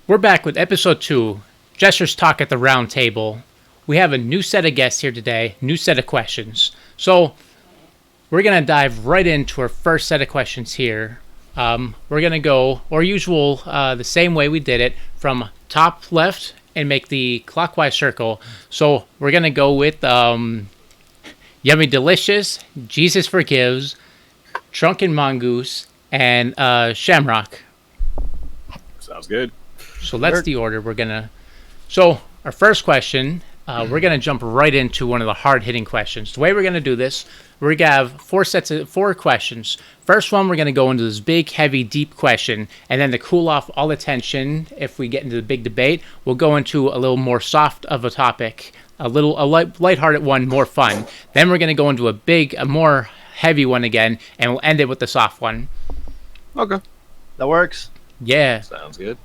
We're back with episode 2, Jester's Talk at the Round Table. We have a new set of guests here today, new set of questions. So we're going to dive right into our first set of questions here. We're going to go, or usual, the same way we did it, from top left and make the clockwise circle. So we're going to go with Yummy Delicious, Jesus Forgives, Drunken Mongoose, and Shamrock. Sounds good. So that's the order we're going to... So our first question, we're going to jump right into one of the hard-hitting questions. The way we're going to do this, we're going to have four questions. First one, we're going to go into this big, heavy, deep question, and then to cool off all the tension, if we get into the big debate, we'll go into a little more soft of a topic, a lighthearted one, more fun. Then we're going to go into a more heavy one again, and we'll end it with the soft one. Okay. That works. Yeah. Sounds good.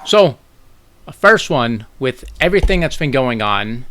So, first one, with everything that's been going on,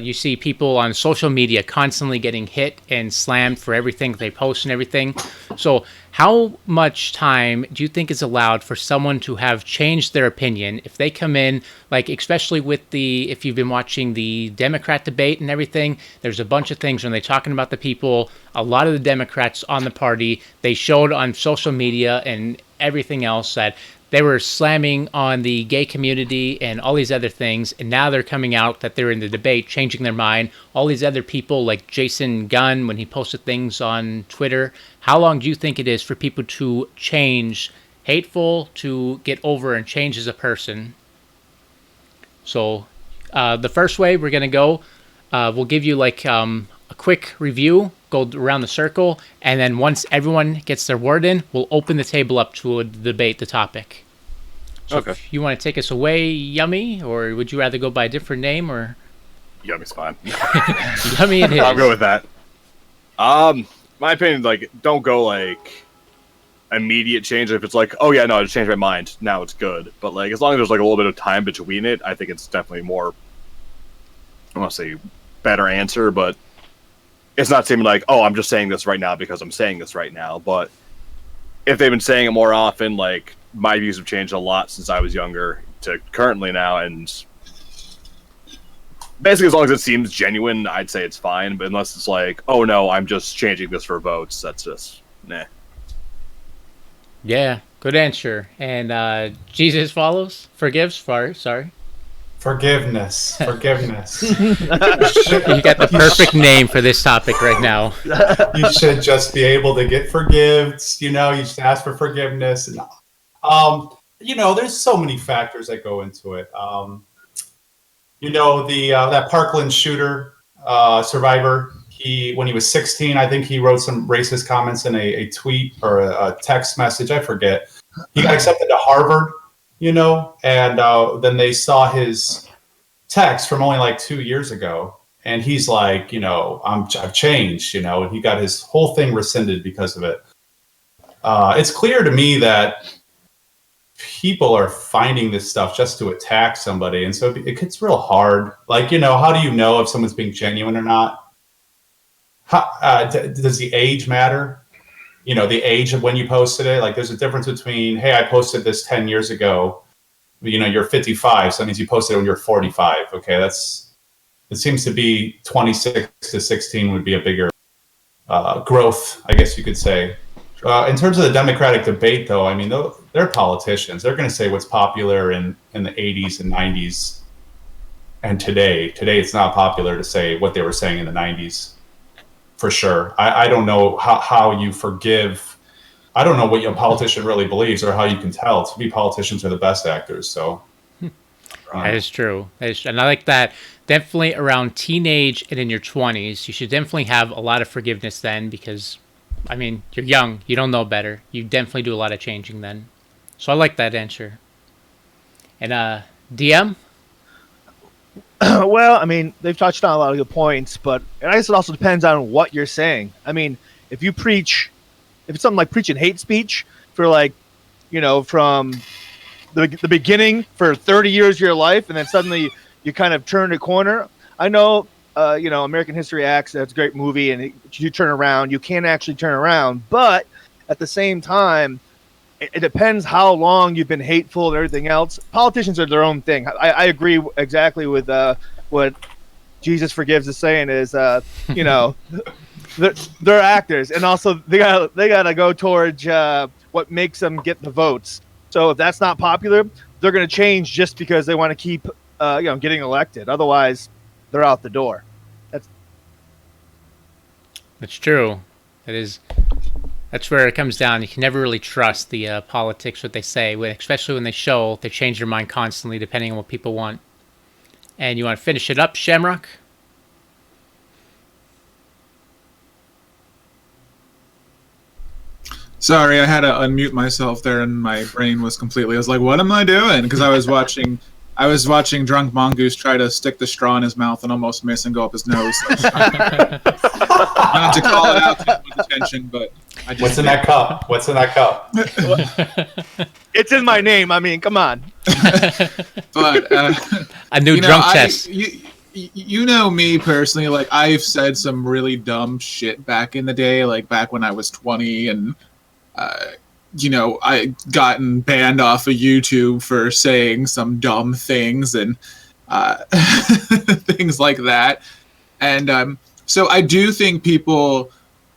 you see people on social media constantly getting hit and slammed for everything they post and everything. So how much time do you think is allowed for someone to have changed their opinion if they come in, like especially with if you've been watching the Democrat debate and everything, there's a bunch of things when they're talking about the people, a lot of the Democrats on the party, they showed on social media and everything else that they were slamming on the gay community and all these other things, and now they're coming out that they're in the debate, changing their mind. All these other people, like Jason Gunn, when he posted things on Twitter. How long do you think it is for people to change hateful to get over and change as a person? So the first way we're going to go, we'll give you like a quick review, go around the circle, and then once everyone gets their word in, we'll open the table up to debate the topic. So Okay. if you want to take us away, Yummy, or would you rather go by a different name, or Yummy's fine. Yummy it is. I'll go with that. My opinion, like, don't go like immediate change. If it's like, oh yeah, no, I just changed my mind, now it's good. But like, as long as there's like a little bit of time between it, I think it's definitely more. I want to say better answer, but it's not seeming like, oh, I'm just saying this right now because I'm saying this right now. But if they've been saying it more often, like, my views have changed a lot since I was younger to currently now, and basically as long as it seems genuine, I'd say it's fine. But unless it's like, oh no, I'm just changing this for votes, that's just nah. Yeah, good answer. And Jesus forgives. Sorry. Forgiveness. You got the perfect name for this topic right now. You should just be able to get forgived. You should ask for forgiveness. And, there's so many factors that go into it. That Parkland shooter survivor, when he was 16, I think he wrote some racist comments in a tweet or a text message. I forget. He got accepted to Harvard. And then they saw his text from only like 2 years ago, and he's like, I've changed, and he got his whole thing rescinded because of it. It's clear to me that people are finding this stuff just to attack somebody, and so it gets real hard. Like, how do you know if someone's being genuine or not? Does the age matter? The age of when you posted it. Like, there's a difference between, hey, I posted this 10 years ago. You're 55, so that means you posted it when you're 45. Okay, it seems to be 26 to 16 would be a bigger growth, I guess you could say. In terms of the Democratic debate, though, I mean, they're politicians. They're going to say what's popular in the 80s and 90s. And today it's not popular to say what they were saying in the 90s. For sure. I don't know how you forgive. I don't know what a politician really believes or how you can tell. To me, politicians are the best actors. So That is true. And I like that. Definitely around teenage and in your 20s, you should definitely have a lot of forgiveness then because, I mean, you're young. You don't know better. You definitely do a lot of changing then. So I like that answer. And DM? Well, I mean, they've touched on a lot of good points, but I guess it also depends on what you're saying. I mean, if it's something like preaching hate speech for like, from the beginning for 30 years of your life, and then suddenly you kind of turn a corner. I know, American History X, that's a great movie, and you turn around, you can actually turn around, but at the same time, it depends how long you've been hateful and everything else. Politicians are their own thing. I agree exactly with what Jesus Forgives is saying is, you know, they're actors, and also they gotta go towards what makes them get the votes. So if that's not popular, they're gonna change just because they want to keep getting elected. Otherwise, they're out the door. That's true. That's where it comes down. You can never really trust the politics, what they say, especially when they change their mind constantly depending on what people want. And you want to finish it up, Shamrock? Sorry, I had to unmute myself there, and my brain was completely. I was like, "What am I doing?" Because I was watching Drunk Mongoose try to stick the straw in his mouth and almost miss and go up his nose. Not to call it out to much attention, but I just What's in that cup? What's in that cup? It's in my name. I mean, come on. But a new drunk test. You know me personally. Like, I've said some really dumb shit back in the day, like back when I was 20, and I gotten banned off of YouTube for saying some dumb things and things like that. And so I do think people,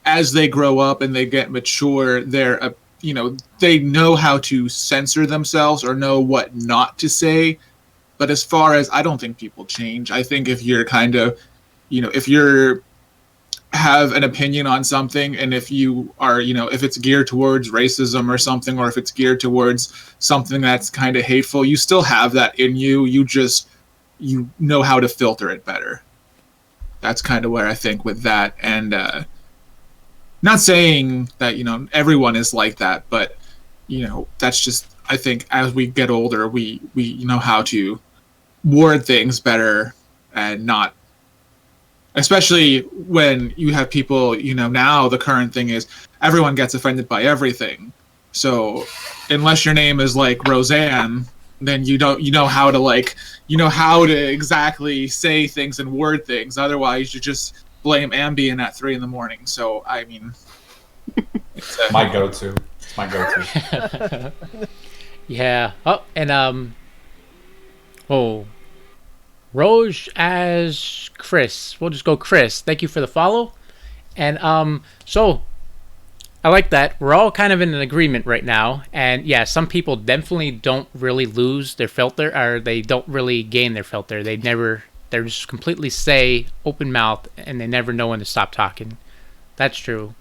as they grow up and they get mature, they know how to censor themselves or know what not to say. But as far as, I don't think people change. I think if you're kind of, if you're have an opinion on something, and if you are, if it's geared towards racism or something, or if it's geared towards something that's kind of hateful, you still have that in you. You know how to filter it better. That's kind of where I think with that. And not saying that, everyone is like that, but, that's just, I think as we get older, we know how to word things better and not, especially when you have people, now the current thing is everyone gets offended by everything. So unless your name is like Roseanne, then you know how to exactly say things and word things. Otherwise you just blame Ambien at 3 a.m. So, I mean, it's my go-to. It's my go-to. Yeah. Oh, and Roj as Chris. We'll just go Chris. Thank you for the follow. And so I like that. We're all kind of in an agreement right now. And yeah, some people definitely don't really lose their filter, or they don't really gain their filter. They're just completely say open mouth, and they never know when to stop talking. That's true.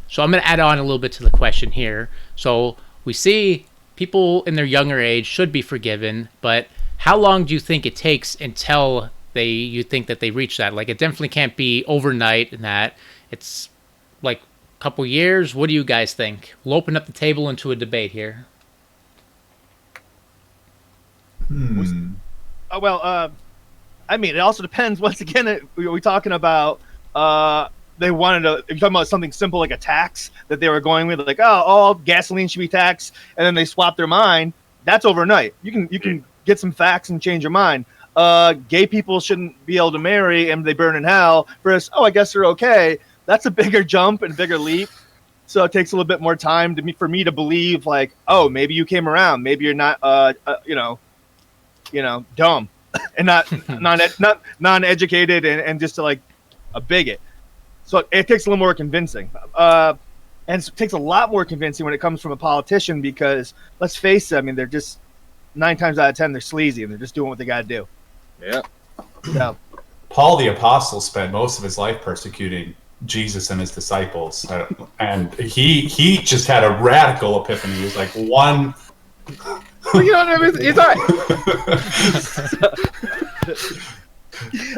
So I'm going to add on a little bit to the question here. So we see people in their younger age should be forgiven, but how long do you think it takes until you think that they reach that? Like, it definitely can't be overnight, and that it's like a couple years. What do you guys think? We'll open up the table into a debate here. I mean, it also depends. Once again, we're talking about they wanted to. If you're talking about something simple like a tax that they were going with, like, oh, all gasoline should be taxed, and then they swap their mind. That's overnight. You can get some facts and change your mind. Gay people shouldn't be able to marry and they burn in hell. Versus, I guess they're okay. That's a bigger jump and bigger leap. So it takes a little bit more time for me to believe, like, oh, maybe you came around. Maybe you're not, dumb and not non-educated and just like a bigot. So it takes a little more convincing. And it takes a lot more convincing when it comes from a politician because, let's face it, I mean, they're just 9 times out of 10, they're sleazy and they're just doing what they got to do. Yeah. So, Paul the Apostle spent most of his life persecuting Jesus and his disciples. And he just had a radical epiphany. He was like, one... He's all right.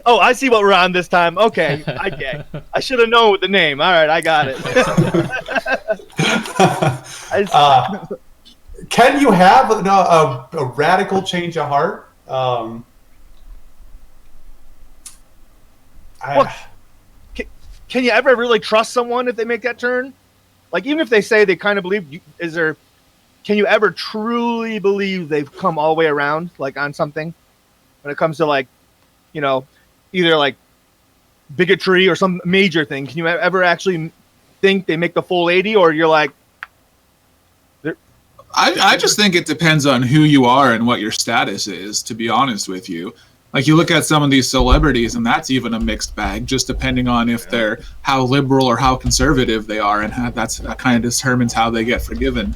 Oh, I see what we're on this time. Okay, I should have known with the name. All right, I got it. Can you have a radical change of heart? Can you ever really trust someone if they make that turn? Like, even if they say they kind of believe, can you ever truly believe they've come all the way around, like, on something? When it comes to, like, either like bigotry or some major thing, can you ever actually think they make the full 80, or you're like, I just think it depends on who you are and what your status is, to be honest with you. Like, you look at some of these celebrities, and that's even a mixed bag, just depending on if they're how liberal or how conservative they are, and that kind of determines how they get forgiven.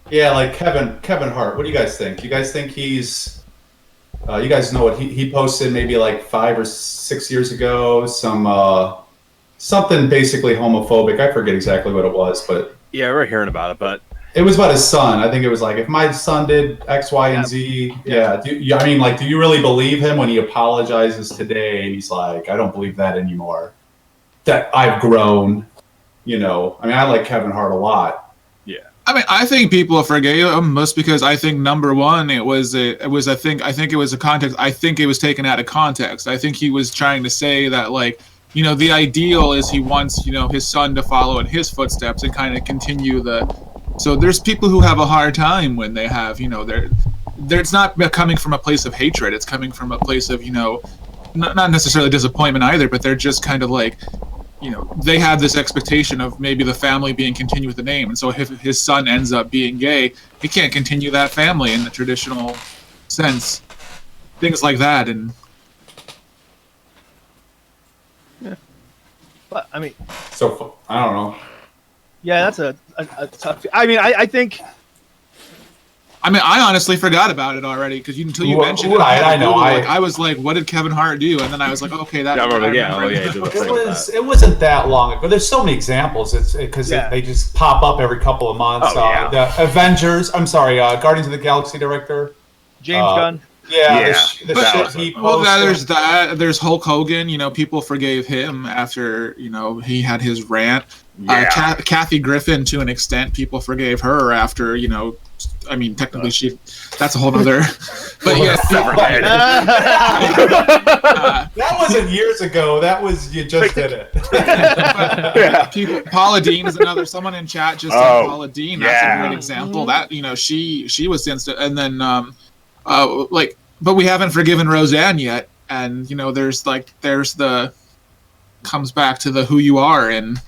Yeah, like Kevin Hart. What do you guys think? You guys think he's? You guys know what he posted maybe like 5 or 6 years ago? Something basically homophobic. I forget exactly what it was, but Yeah, we're hearing about it, but it was about his son. I think it was like, if my son did X, Y, and Z. Yeah. Do you really believe him when he apologizes today? And he's like, I don't believe that anymore. That I've grown. I like Kevin Hart a lot. I mean, I think people forgave him most because I think, number one, I think it was a context. I think it was taken out of context. I think he was trying to say that, like, the ideal is he wants, his son to follow in his footsteps and kind of continue so there's people who have a hard time when they have, it's not coming from a place of hatred. It's coming from a place of, not necessarily disappointment either, but they're just kind of like, they have this expectation of maybe the family being continued with the name. And so if his son ends up being gay, he can't continue that family in the traditional sense. Things like that. And But I mean, So I don't know. yeah, that's a tough. I mean, I think. I honestly forgot about it already because until you mentioned it, Right, I know. I was like, "What did Kevin Hart do?" And then I was like, "Okay, that." Yeah, I remember, I remember. he did the thing with that. It wasn't that long ago. There's so many examples. It's because they just pop up every couple of months. Oh, yeah. The Avengers. I'm sorry, Guardians of the Galaxy director James Gunn. Yeah, Yeah. the shit he Well, posted. there's that. There's Hulk Hogan. People forgave him after he had his rant. Yeah. Kathy Griffin, to an extent, people forgave her after technically that's a whole other. But yeah, That wasn't years ago. That was you just did it. Paula Dean is another. Someone in chat just said Paula Dean. That's a great example. That she was instant, and then but we haven't forgiven Roseanne yet, and there's the comes back to the who you are and.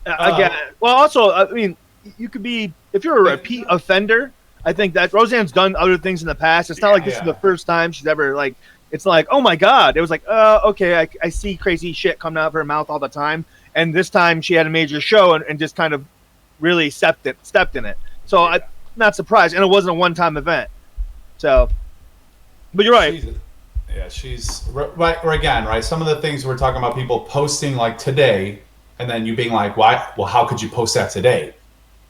Again, well, also, I mean, you could be, if you're a repeat offender, I think that Roseanne's done other things in the past. It's not like this is the first time she's ever, it's like, oh my God. It was like, okay, I see crazy shit coming out of her mouth all the time. And this time she had a major show and just kind of really stepped in it. So I'm not surprised. And it wasn't a one-time event. So, but you're right. She's right again, right? Some of the things we're talking about, people posting like today, and then you being like, why? Well, how could you post that today?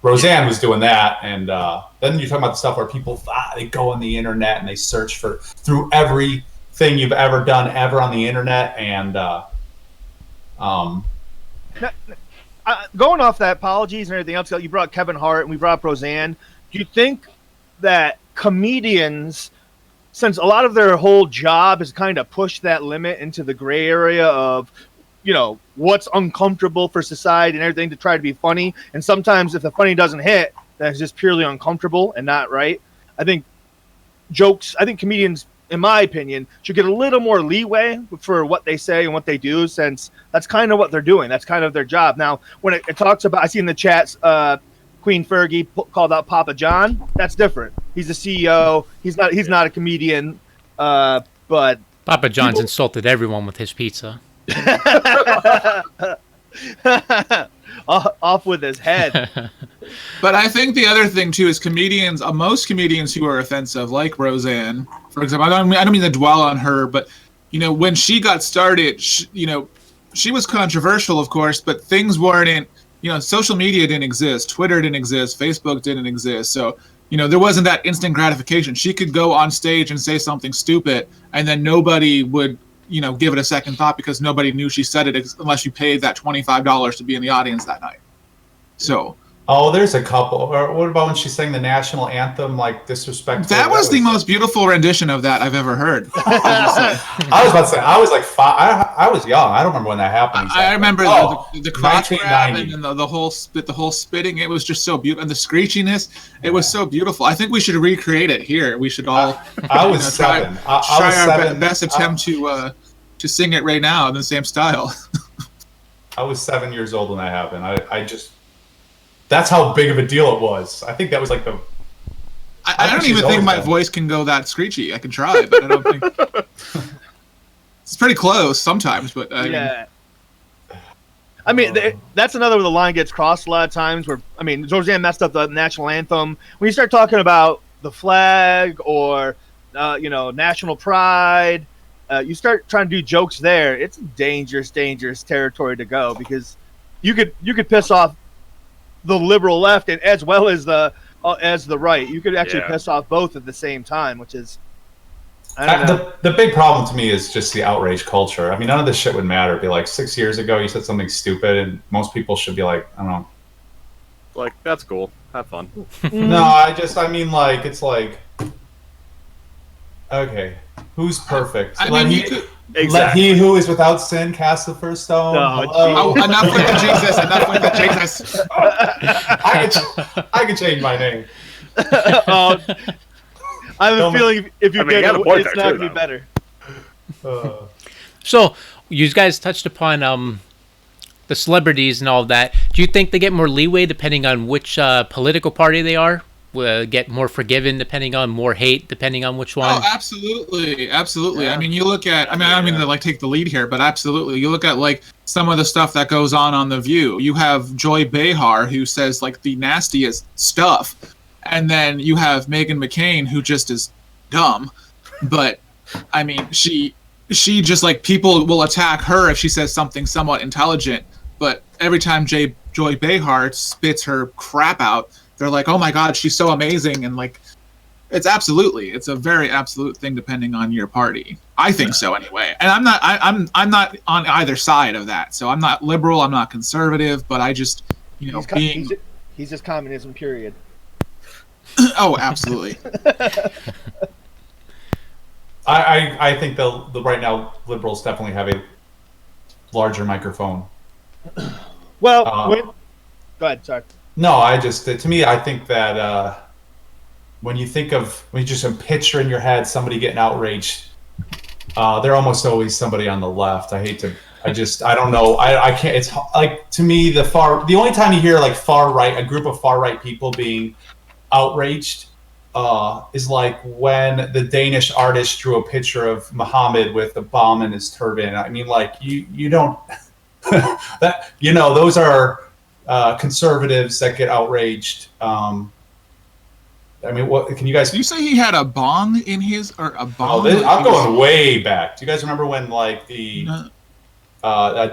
Roseanne was doing that, and then you're talking about the stuff where people they go on the internet and they search through everything you've ever done ever on the internet, and going off that, apologies and everything else, you brought Kevin Hart and we brought up Roseanne. Do you think that comedians, since a lot of their whole job is kind of push that limit into the gray area of, what's uncomfortable for society and everything to try to be funny. And sometimes if the funny doesn't hit, that's just purely uncomfortable and not right. I think comedians, in my opinion, should get a little more leeway for what they say and what they do, since that's kind of what they're doing. That's kind of their job. Now, when it talks about, I see in the chats, Queen Fergie called out Papa John. That's different. He's the CEO. He's not a comedian. But Papa John's insulted everyone with his pizza. Off with his head. But I think the other thing too is comedians. Most comedians who are offensive, like Roseanne, for example. I don't mean to dwell on her, but when she got started, she was controversial, of course, but things weren't. Social media didn't exist, Twitter didn't exist, Facebook didn't exist, so there wasn't that instant gratification. She could go on stage and say something stupid, and then nobody would give it a second thought because nobody knew she said it unless you paid that $25 to be in the audience that night. So. Oh, there's a couple. Or what about when she sang the national anthem, like disrespectful? That was the most beautiful rendition of that I've ever heard. I was about to say, I was like 5. I was young. I don't remember when that happened. Exactly. I remember the crotch grabbing and the whole spitting. It was just so beautiful, and the screechiness. It was so beautiful. I think we should recreate it here. We should all. I was 7. I was try 7. Our best attempt to sing it right now in the same style. I was 7 years old when that happened. I just. that's how big of a deal it was. I think that was like the. I don't even think my voice can go that screechy. I can try, but I don't think it's pretty close sometimes. But I mean, that's another where the line gets crossed a lot of times. Where Roseanne messed up the national anthem. When you start talking about the flag or national pride, you start trying to do jokes there. It's dangerous territory to go, because you could piss off the liberal left and as well as the right. You could actually piss off both at the same time, which is. The big problem to me is just the outrage culture. I mean, none of this shit would matter. It'd be like 6 years ago, you said something stupid, and most people should be like, I don't know. Like, that's cool. Have fun. No, I mean, like, it's like, okay, who's perfect? Let he who is without sin cast the first stone. No, enough with the Jesus. Enough with the Jesus. I can change my name. I have a feeling if you get it, it's not going to be better. So, you guys touched upon the celebrities and all of that. Do you think they get more leeway depending on which political party they are? Get more forgiven depending on more hate depending on which one? Oh, absolutely. Yeah. I mean, you look at, I don't mean to like take the lead here, but absolutely. You look at like some of the stuff that goes on The View. You have Joy Behar, who says like the nastiest stuff. And then you have Meghan McCain, who just is dumb. But, I mean, she just, like, people will attack her if she says something somewhat intelligent. But every time Joy Behar spits her crap out, they're like, oh, my God, she's so amazing. And, like, it's a very absolute thing depending on your party. I think so, anyway. And I'm not on either side of that. So I'm not liberal, I'm not conservative, but I just, he's just communism, period. Oh, absolutely. I think the right now liberals definitely have a larger microphone. Well, go ahead. Sorry. No, to me, I think that when you just picture in your head somebody getting outraged, they're almost always somebody on the left. I don't know. I can't. It's like, to me, the only time you hear like far right, a group of far right people being outraged is like when the Danish artist drew a picture of Muhammad with a bomb in his turban. I mean, like, you don't that those are conservatives that get outraged. I mean, what can you guys? Did you say he had a bong in his, or a bomb? I'm going way back. Do you guys remember when like a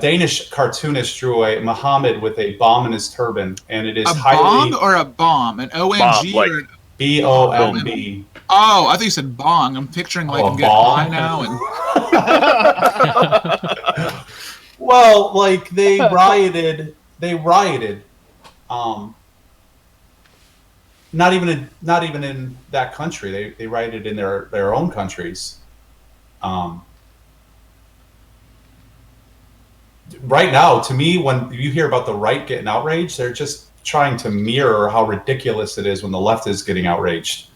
Danish cartoonist drew a Muhammad with a bomb in his turban, and it is a bong or a bomb, an OMG like or BOMB. Oh, I think you said bong. I'm picturing like I'm getting high now and. Well, like they rioted. Not even in that country. They rioted in their own countries. Right now, to me, when you hear about the right getting outraged, they're just trying to mirror how ridiculous it is when the left is getting outraged.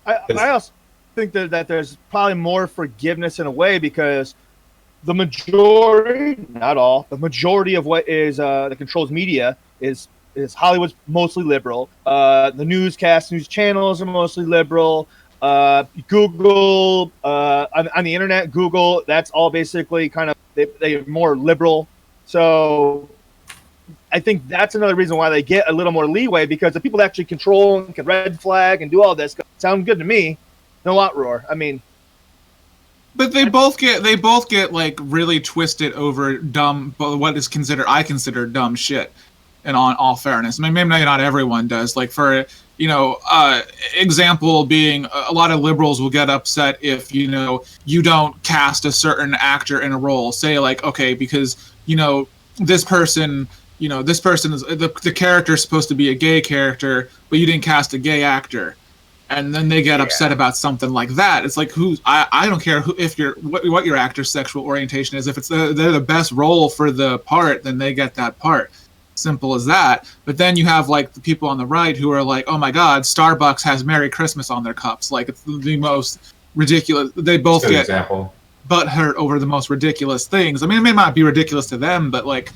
I also think that there's probably more forgiveness in a way, because the majority, not all, the majority of what is that controls media is Hollywood's mostly liberal. The news channels are mostly liberal. Google, on the internet, Google, that's all basically kind of, they're more liberal. So I think that's another reason why they get a little more leeway, because the people that actually control and can red flag and do all this sound good to me. No outroar. I mean, but they both get like really twisted over dumb, what is I consider dumb shit. And on all fairness, I mean, maybe not everyone does. Like, for example being, a lot of liberals will get upset if you don't cast a certain actor in a role. Say like, okay, because this person is the character is supposed to be a gay character, but you didn't cast a gay actor, and then they get upset about something like that. It's like, I don't care what your actor's sexual orientation is. If they're the best role for the part, then they get that part. Simple as that. But then you have like the people on the right who are like, oh my God, Starbucks has Merry Christmas on their cups. Like, it's the most ridiculous. They both get butthurt over the most ridiculous things. I mean, it may not be ridiculous to them, but like,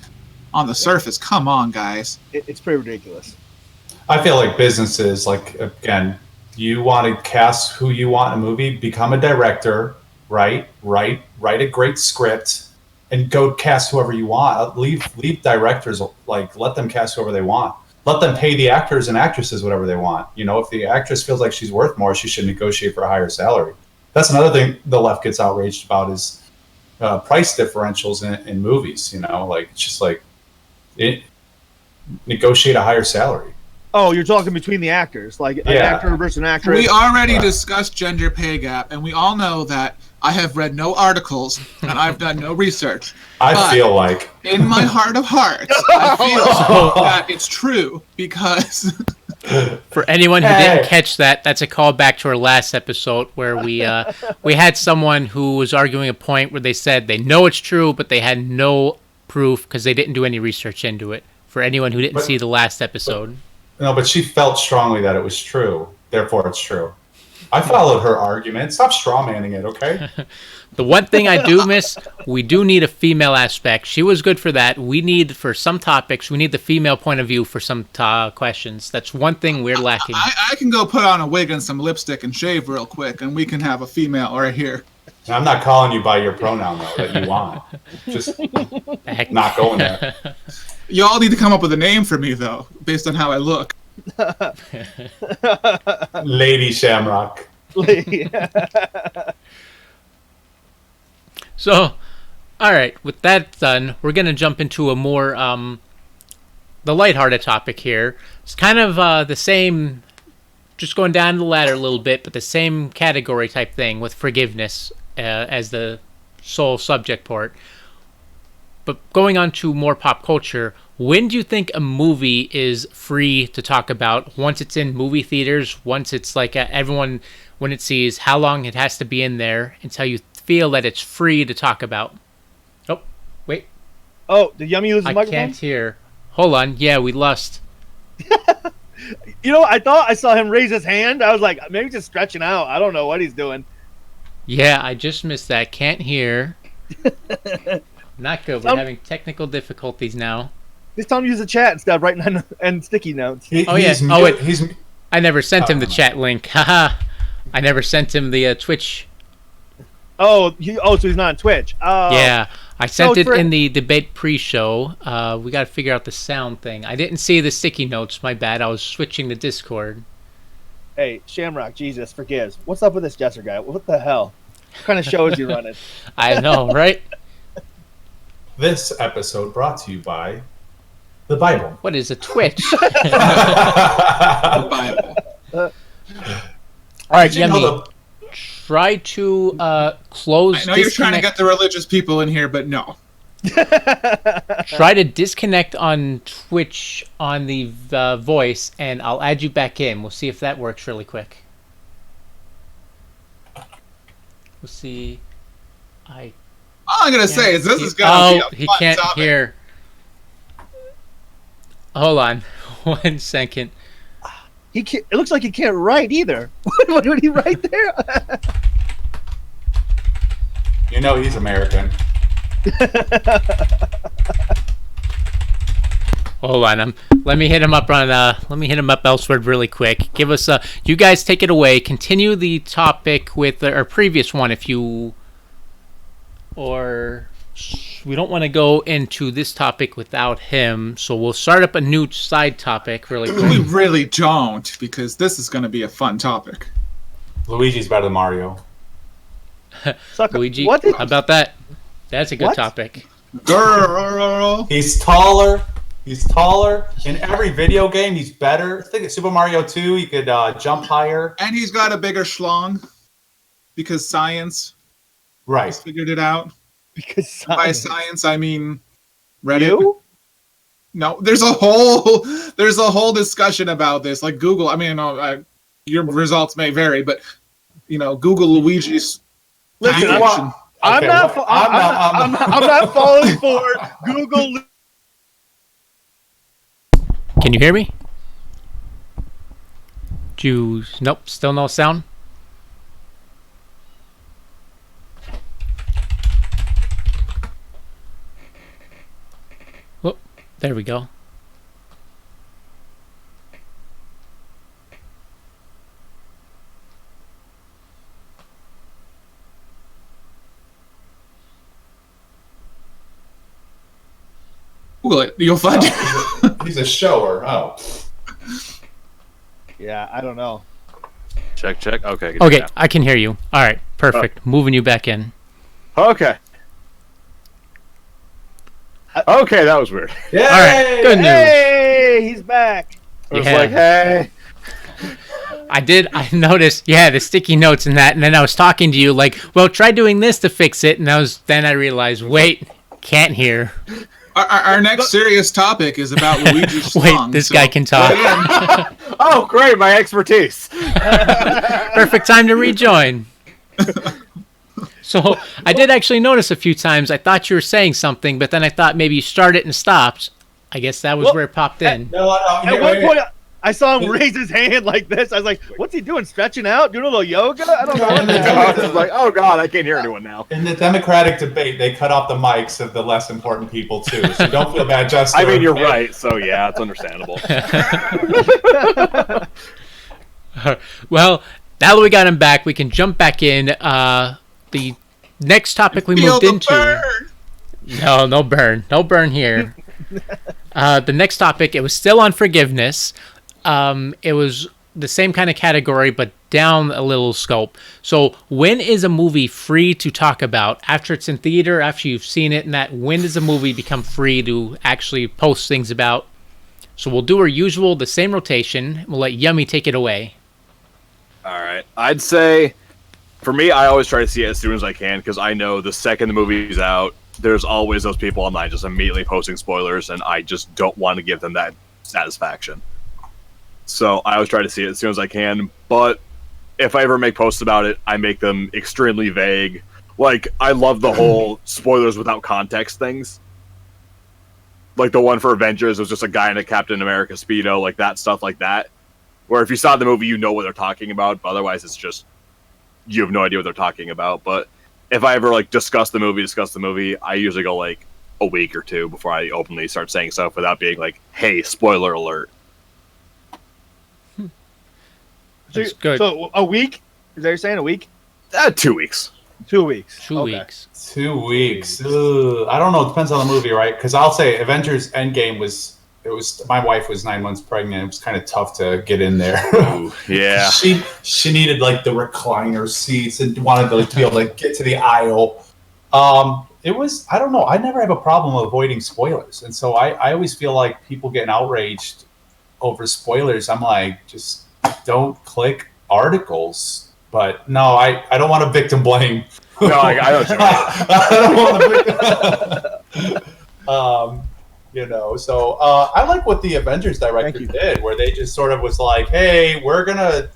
on the surface. Come on, guys. It's pretty ridiculous. I feel like businesses, like, again, you want to cast who you want in a movie, become a director, write a great script, and go cast whoever you want. Leave directors, like, let them cast whoever they want. Let them pay the actors and actresses whatever they want. You know, if the actress feels like she's worth more, she should negotiate for a higher salary. That's another thing the left gets outraged about is price differentials in movies. You know, like, it's just like, negotiate a higher salary. Oh, you're talking between the actors, like an actor versus an actress. We already discussed gender pay gap, and we all know that I have read no articles and I've done no research. I feel like, in my heart of hearts, I feel that it's true because. For anyone who didn't catch that, that's a callback to our last episode where we had someone who was arguing a point where they said they know it's true, but they had no proof because they didn't do any research into it. For anyone who didn't see the last episode. But she felt strongly that it was true. Therefore, it's true. I followed her argument. Stop strawmanning it, okay? The one thing I do miss, we do need a female aspect. She was good for that. We need, for some topics, we need the female point of view for some questions. That's one thing we're lacking. I can go put on a wig and some lipstick and shave real quick, and we can have a female right here. I'm not calling you by your pronoun, though, that you want. Just not going there. Y'all need to come up with a name for me, though, based on how I look. Lady Shamrock. So, all right, with that done, we're going to jump into a more, the lighthearted topic here. It's kind of the same, just going down the ladder a little bit, but the same category type thing with forgiveness as the sole subject part. But going on to more pop culture, when do you think a movie is free to talk about? Once it's in movie theaters, once it's like everyone, when it sees how long it has to be in there until you feel that it's free to talk about. Oh, wait. Oh, did Yummy lose his microphone? I can't hear. Hold on. Yeah, we lost. You know, I thought I saw him raise his hand. I was like, maybe just stretching out. I don't know what he's doing. Yeah, I just missed that. Can't hear. Not good. We're having technical difficulties now. This time use the chat instead of writing and sticky notes. I never sent him the chat link. Haha. I never sent him the Twitch. So he's not on Twitch. Yeah, I sent it in the debate pre-show. We got to figure out the sound thing. I didn't see the sticky notes. My bad. I was switching to Discord. Hey, Shamrock, Jesus forgives. What's up with this Jester guy? What the hell? What kind of show is he running? I know, right? This episode brought to you by the Bible. What is a Twitch? The Bible. All right, Yummy. Try to close. I know you're trying to get the religious people in here, but no. Try to disconnect on Twitch on the voice, and I'll add you back in. We'll see if that works really quick. We'll see. All I'm gonna say is this is gonna be a he fun can't topic. hear. Hold on, 1 second. It looks like he can't write either. What did he write there? You know he's American. Hold on, let me hit him up on. Let me hit him up elsewhere really quick. Give us you guys take it away. Continue the topic with our previous one, if you. Or we don't want to go into this topic without him, so we'll start up a new side topic really quick. We really don't, because this is going to be a fun topic. Luigi's better than Mario. Luigi, what? How about that? That's a good What? topic. Girl. He's taller. In every video game, he's better. I think in Super Mario 2, he could jump higher. And he's got a bigger schlong, because science Right. has figured it out. Because By science, I mean Reddit. you? No, there's a whole discussion about this. Like Google, I mean, your results may vary, but Google Luigi's. Listen, action. I'm not falling for Google. Can you hear me? Nope, still no sound. There we go. Google it. You'll find it. He's a shower. Oh. Yeah, I don't know. Check. Okay. good Okay, now. I can hear you. All right, perfect. Moving you back in. Okay. Okay, that was weird. Yay! All right, good news. Hey, he's back. I was Yeah. like, hey. I noticed, the sticky notes and that, and then I was talking to you like, well, try doing this to fix it, and then I realized, wait, can't hear. Our next serious topic is about Luigi's Wait, song. this guy can talk. Oh, great, my expertise. Perfect time to rejoin. So I did actually notice a few times. I thought you were saying something, but then I thought maybe you started and stopped. I guess that was where it popped in. No, At one point, I saw him raise his hand like this. I was like, "What's he doing? Stretching out? Doing a little yoga?" I don't know. What the hell. I was like, oh god, I can't hear anyone now. In the Democratic debate, they cut off the mics of the less important people too. So don't feel bad, Jester. I mean, you're right, so yeah, it's understandable. Well, now that we got him back, we can jump back in. The next topic we Feel moved the into. burn. No burn here. The next topic, it was still on forgiveness. It was the same kind of category, but down a little scope. So when is a movie free to talk about? After it's in theater, after you've seen it and that, when does a movie become free to actually post things about? So we'll do our usual, the same rotation. We'll let Yummy take it away. All right, I'd say, for me, I always try to see it as soon as I can, because I know the second the movie's out, there's always those people online just immediately posting spoilers, and I just don't want to give them that satisfaction. So I always try to see it as soon as I can, but if I ever make posts about it, I make them extremely vague. Like, I love the whole spoilers without context things. Like the one for Avengers was just a guy in a Captain America Speedo, like that stuff like that. Where if you saw the movie, you know what they're talking about, but otherwise it's just, you have no idea what they're talking about. But if I ever like discuss the movie, I usually go like a week or two before I openly start saying stuff without being like, hey, spoiler alert. That's good. So a week? Is that what you're saying? A week? 2 weeks. 2 weeks. 2 Okay. weeks. 2 weeks. Ugh. I don't know. It depends on the movie, right? Because I'll say Avengers Endgame was. My wife was 9 months pregnant. It was kind of tough to get in there. Ooh, yeah. She needed like the recliner seats and wanted to be able to get to the aisle. It was, I don't know. I never have a problem avoiding spoilers. And so I always feel like people getting outraged over spoilers. I'm like, just don't click articles. But no, I don't want to victim blame. No, I don't. I don't want to. So I like what the Avengers director did, where they just sort of was like, "Hey, we're gonna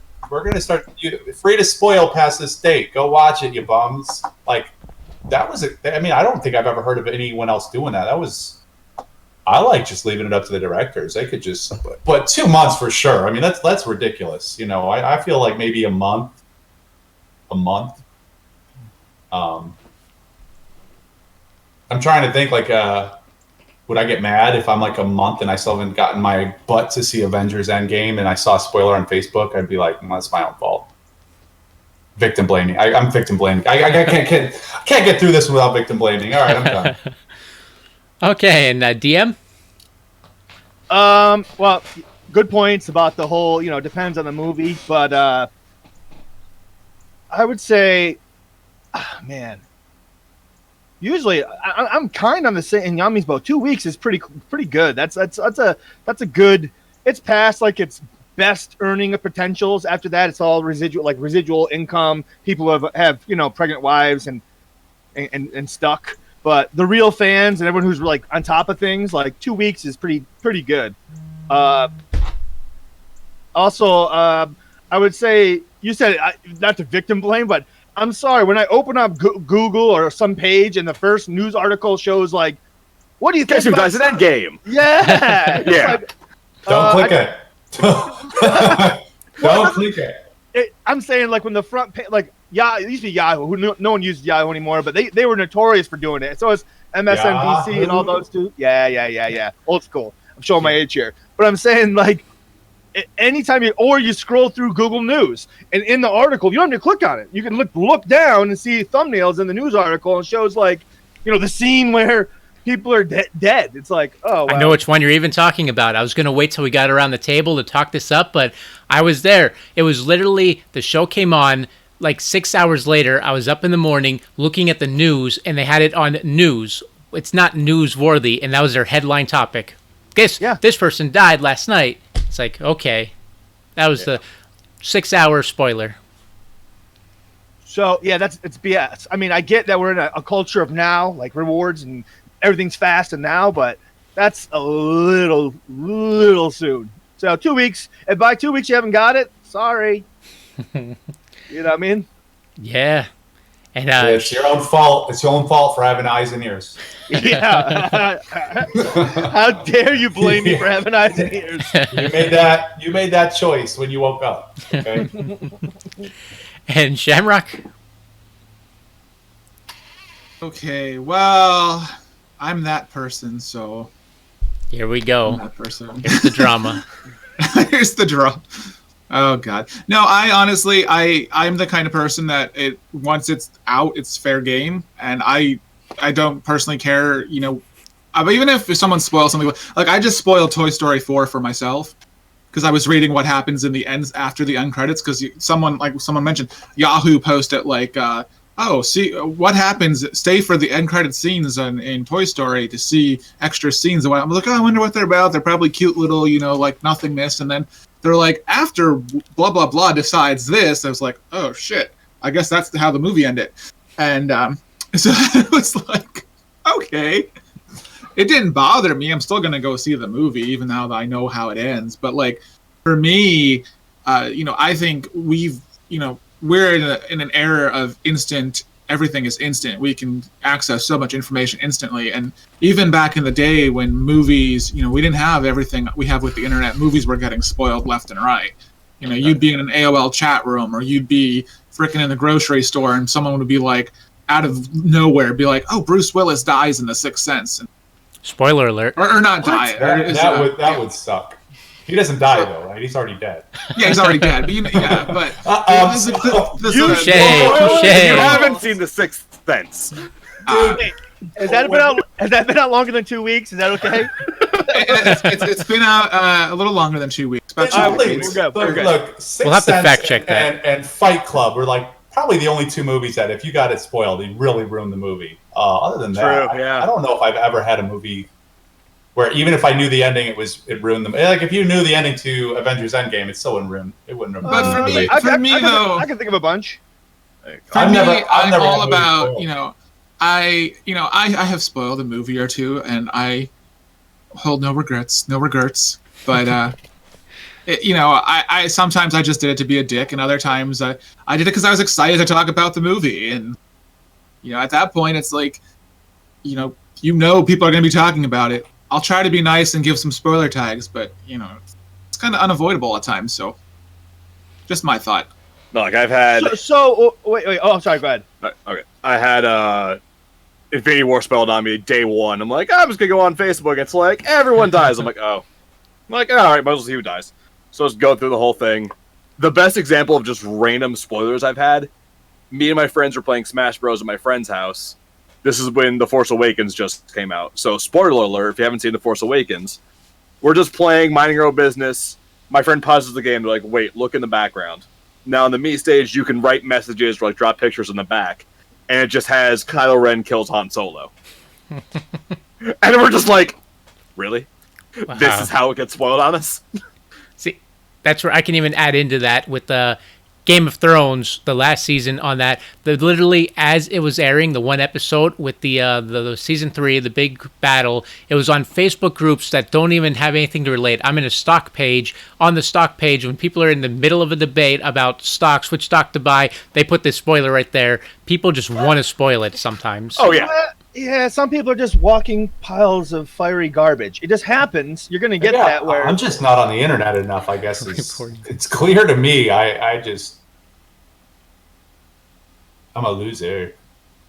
start free to spoil past this date. Go watch it, you bums." Like that was. I mean, I don't think I've ever heard of anyone else doing that. I like just leaving it up to the directors. They could just, but 2 months for sure. I mean, that's ridiculous. I feel like maybe a month. I'm trying to think like, would I get mad if I'm like a month and I still haven't gotten my butt to see Avengers Endgame and I saw a spoiler on Facebook? I'd be like, that's my own fault. Victim blaming. I'm victim blaming. I can't get through this without victim blaming. All right, I'm done. Okay, and DM? Well, good points about the whole, depends on the movie, but I would say, man, usually I'm kind of on the same in Yami's boat. 2 weeks is pretty good. That's a good. It's past like its best earning of potentials. After that, it's all residual income. People have pregnant wives and stuck. But the real fans and everyone who's like on top of things, like 2 weeks is pretty good. Also, I would say you said not to victim blame, but I'm sorry when I open up Google or some page and the first news article shows like, what do you think? Guess who dies in that game? Yeah, Yeah. like, Don't click it. Don't click it. I'm saying like when the front page, like it used to be Yahoo. No one uses Yahoo anymore, but they were notorious for doing it. So MSNBC and all those too. Yeah. Old school. I'm showing my age here, but I'm saying like anytime you scroll through Google News and in the article, you don't have to click on it. You can look down and see thumbnails in the news article and shows like, the scene where people are dead. It's like, oh, wow. I know which one you're even talking about. I was going to wait till we got around the table to talk this up, but I was there. It was literally, the show came on like 6 hours later. I was up in the morning looking at the news, and they had it on news. It's not newsworthy, and that was their headline topic. Guess this person died last night. It's like, okay. That was the 6 hour spoiler. So, it's BS. I mean, I get that we're in a culture of now, like rewards and everything's fast and now, but that's a little soon. So 2 weeks. If by 2 weeks you haven't got it, sorry. You know what I mean? Yeah. And it's your own fault. It's your own fault for having eyes and ears. Yeah. How dare you blame me for having eyes and ears? You made that choice when you woke up. Okay. And Shamrock? Okay, well, I'm that person, so... Here we go. I'm that person. Here's the drama. Here's the drama. Oh, God. No, I honestly, I'm the kind of person that once it's out, it's fair game, and I don't personally care, even if someone spoils something, like I just spoiled Toy Story 4 for myself, because I was reading what happens in the ends after the end credits, because someone mentioned, Yahoo posted like, see what happens, stay for the end credit scenes in Toy Story to see extra scenes. And I'm like, I wonder what they're about. They're probably cute little, like nothingness. And then they're like, after blah, blah, blah decides this, I was like, oh shit, I guess that's how the movie ended. And so it was like, okay. It didn't bother me. I'm still going to go see the movie, even now that I know how it ends. But like, for me, I think we're in an era of instant, everything is instant. We can access so much information instantly. And even back in the day when movies, we didn't have everything we have with the internet, movies were getting spoiled left and right. You'd be in an AOL chat room, or you'd be freaking in the grocery store and someone would be like, out of nowhere, be like, oh, Bruce Willis dies in The Sixth Sense. Spoiler alert. Or not die. That would suck. He doesn't die though, right? He's already dead. Yeah, he's already dead. But you haven't seen The Sixth Sense. Has that been out longer than 2 weeks? Is that okay? It's been out a little longer than 2 weeks. About 2 weeks. Look, we'll have to fact check that. And Fight Club were like probably the only two movies that if you got it spoiled, it really ruined the movie. Other than that, I don't know if I've ever had a movie where even if I knew the ending, it ruined them. Like if you knew the ending to Avengers Endgame, it still wouldn't ruin. It wouldn't ruin. But for me, I can think of a bunch. I'm all about I have spoiled a movie or two, and I hold no regrets. But I sometimes I just did it to be a dick, and other times I did it because I was excited to talk about the movie, and at that point it's like, people are going to be talking about it. I'll try to be nice and give some spoiler tags, but it's kind of unavoidable at times. So, just my thought. No, like I've had. Wait. Oh, I'm sorry. Go ahead. Okay, I had Infinity War spelled on me day one. I'm like, I'm just gonna go on Facebook. It's like everyone dies. I'm like, oh. I'm like, all right, might as well see who dies. So let's go through the whole thing. The best example of just random spoilers I've had. Me and my friends were playing Smash Bros at my friend's house. This is when The Force Awakens just came out. So, spoiler alert, if you haven't seen The Force Awakens, we're just playing, minding our own business. My friend pauses the game. They're like, wait, look in the background. Now, in the me stage, you can write messages or like drop pictures in the back. And it just has Kylo Ren kills Han Solo. And we're just like, really? Wow. This is how it gets spoiled on us? See, that's where I can even add into that with the Game of Thrones, the last season on that. Literally, as it was airing, the one episode with the season 3, the big battle, it was on Facebook groups that don't even have anything to relate. I'm in a stock page. On the stock page, when people are in the middle of a debate about stocks, which stock to buy, they put this spoiler right there. People just want to spoil it sometimes. Oh, yeah. Yeah, some people are just walking piles of fiery garbage. It just happens. You're going to get that where... I'm just not on the internet enough, I guess. It's clear to me. I'm a loser.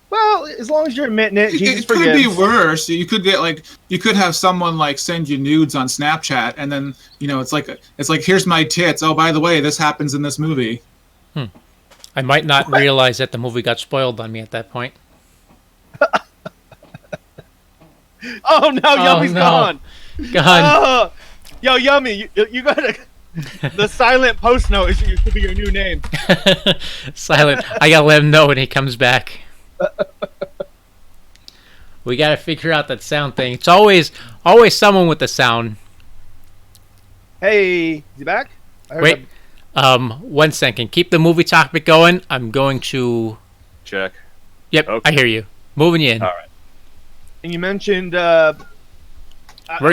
Well, as long as you're admitting it, Jesus It could be forgives. worse. You could get you could have someone send you nudes on Snapchat, and then it's like here's my tits. Oh, by the way, this happens in this movie. I might not realize that the movie got spoiled on me at that point. Oh no, Yummy's no. gone. Gone. Oh, yo, Yummy, you gotta. The silent post note should be your new name. Silent. I gotta let him know when he comes back. We gotta figure out that sound thing. It's always someone with the sound. Hey, is he back? I heard Wait, him. 1 second. Keep the movie topic going. I'm going to. Check. Yep, Okay. I hear you. Moving you in. All right. And you mentioned. We're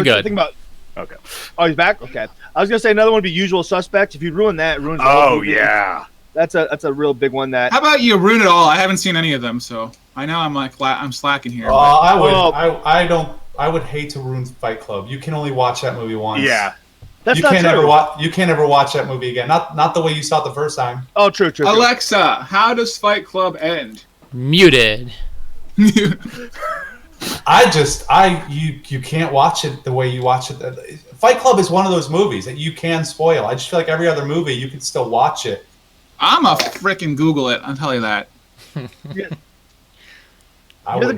good. Think about. Okay. Oh, he's back. Okay, I was gonna say another one would be Usual Suspects. If you ruin that, it ruins. The whole Oh movie. yeah. That's a real big one. That How about you ruin it all? I haven't seen any of them, so I know I'm slacking here. I would hate to ruin Fight Club. You can only watch that movie once. Yeah. that's you not can't true. you can't ever watch that movie again. Not the way you saw it the first time. Oh, true. Alexa, how does Fight Club end? Muted. You can't watch it the way you watch it. Fight Club is one of those movies that you can spoil. I just feel like every other movie you can still watch it. I'm a freaking Google it. I'll tell you that. You're the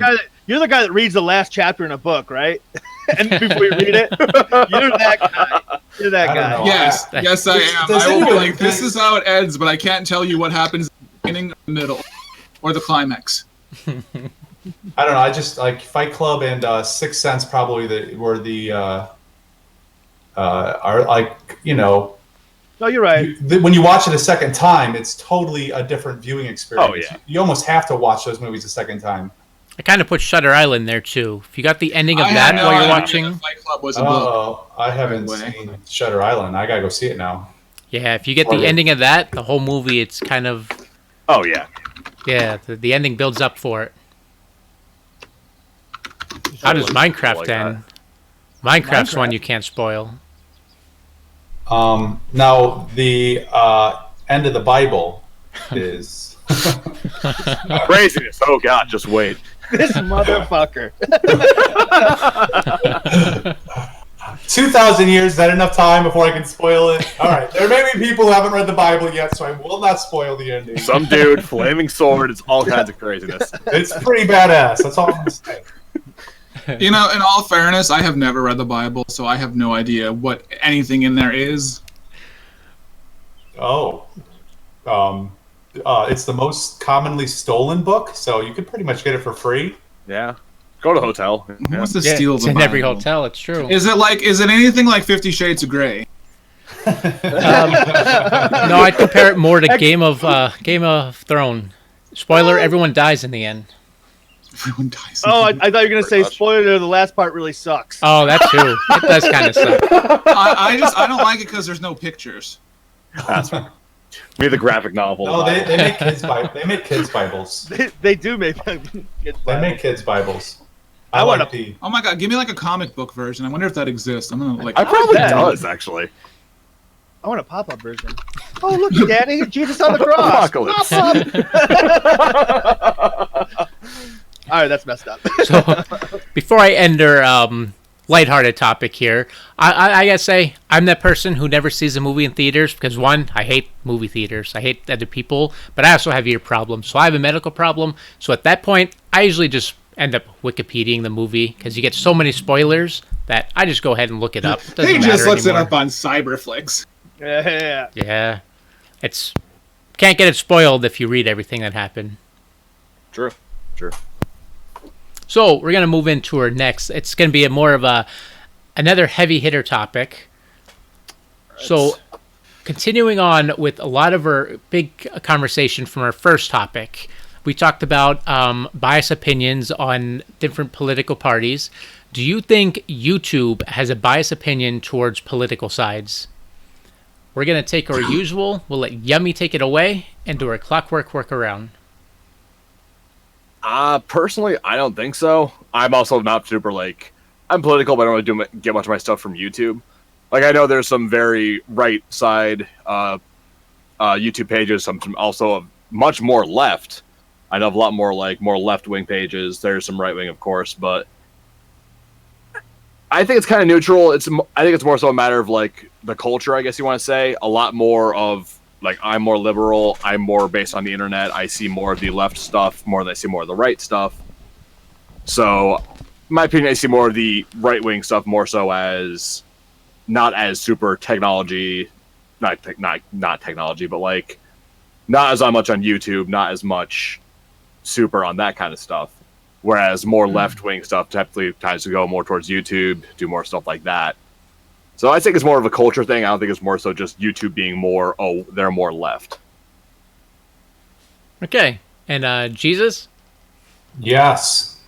guy that reads the last chapter in a book, right? And before you read it, you're that guy. You're that I don't guy. know. Yes, yes, I am. Does I will be anyone- like, this is how it ends, but I can't tell you what happens in the beginning, the middle, or the climax. I don't know. I just like Fight Club and Sixth Sense probably are like No, you're right. when you watch it a second time, it's totally a different viewing experience. Oh, yeah. You almost have to watch those movies a second time. I kind of put Shutter Island there too. If you got the ending of I that had no while you're idea watching, that Fight Club was a book. Oh, I haven't By the way. seen Shutter Island. I gotta go see it now. yeah, if you get the ending of that, the whole movie, it's kind of Oh yeah. the ending builds up for it. How does Minecraft Like end? Minecraft's one you can't spoil. Now the end of the Bible is Craziness. Oh god, just wait. This motherfucker. 2,000 years. Is that enough time before I can spoil it? All right. There may be people who haven't read the Bible yet, so I will not spoil the ending. Some dude, flaming sword, it's all kinds of craziness. It's pretty badass. That's all I'm gonna say. In all fairness, I have never read the Bible, so I have no idea what anything in there is. Oh. It's the most commonly stolen book, so you could pretty much get it for free. Yeah. Go to a hotel. Who Yeah. wants to Yeah, steal it's the in Bible? every hotel. It's true. Is it anything like 50 Shades of Grey? No, I'd compare it more to Game of Thrones. Spoiler: everyone dies in the end. Everyone dies. Oh, I thought you were gonna say much. spoiler. The last part really sucks. Oh, that too. It does kind of suck. I don't like it because there's no pictures. That's right. Maybe the graphic novel. No, they make kids Bibles. They do make kids. They make kids Bibles. I wanna- like the. Oh my god, give me like a comic book version. I wonder if that exists. I'm gonna I probably Yeah. does actually. I want a pop-up version. Oh, look, Daddy, Jesus on the cross. Apocalypse. Pop-up. All right, that's messed up. So, before I end our lighthearted topic here, I gotta say I'm that person who never sees a movie in theaters because one, I hate movie theaters. I hate other people, but I also have ear problems, so I have a medical problem. So at that point, I usually just end up Wikipediaing the movie because you get so many spoilers that I just go ahead and look it up. It doesn't He matter just looks anymore. it up on Cyberflix. Yeah. Yeah, it's can't get it spoiled if you read everything that happened. True. So we're gonna move into our next. It's gonna be more of another heavy hitter topic. So, continuing on with a lot of our big conversation from our first topic, we talked about biased opinions on different political parties. Do you think YouTube has a biased opinion towards political sides? We're gonna take our usual. We'll let Yummy take it away and do our clockwork workaround. Personally, I don't think so. I'm also not super I'm political, but I don't really get much of my stuff from YouTube. Like I know there's some very right side YouTube pages, some also much more left. I know of a lot more more left-wing pages. There's some right-wing, of course, but I think it's kind of neutral. I think it's more so a matter of like the culture, I guess you want to say. A lot more of like I'm more liberal. I'm more based on the internet. I see more of the left stuff more than I see more of the right stuff. So, in my opinion, I see more of the right-wing stuff more so as not as super technology, not technology, but like not as much on YouTube, not as much super on that kind of stuff. Whereas more left-wing stuff typically tries to go more towards YouTube, do more stuff like that. So I think it's more of a culture thing. I don't think it's more so just YouTube being more, they're more left. Okay. And Jesus? Yes.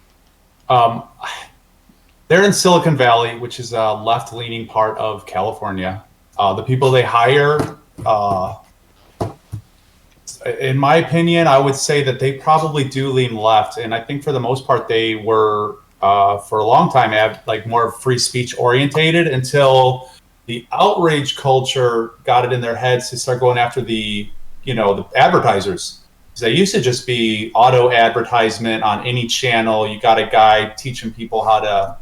They're in Silicon Valley, which is a left-leaning part of California. The people they hire, in my opinion, I would say that they probably do lean left. And I think for the most part, they were, for a long time, like more free speech orientated until the outrage culture got it in their heads to start going after the advertisers. They used to just be auto advertisement on any channel. You got a guy teaching people how to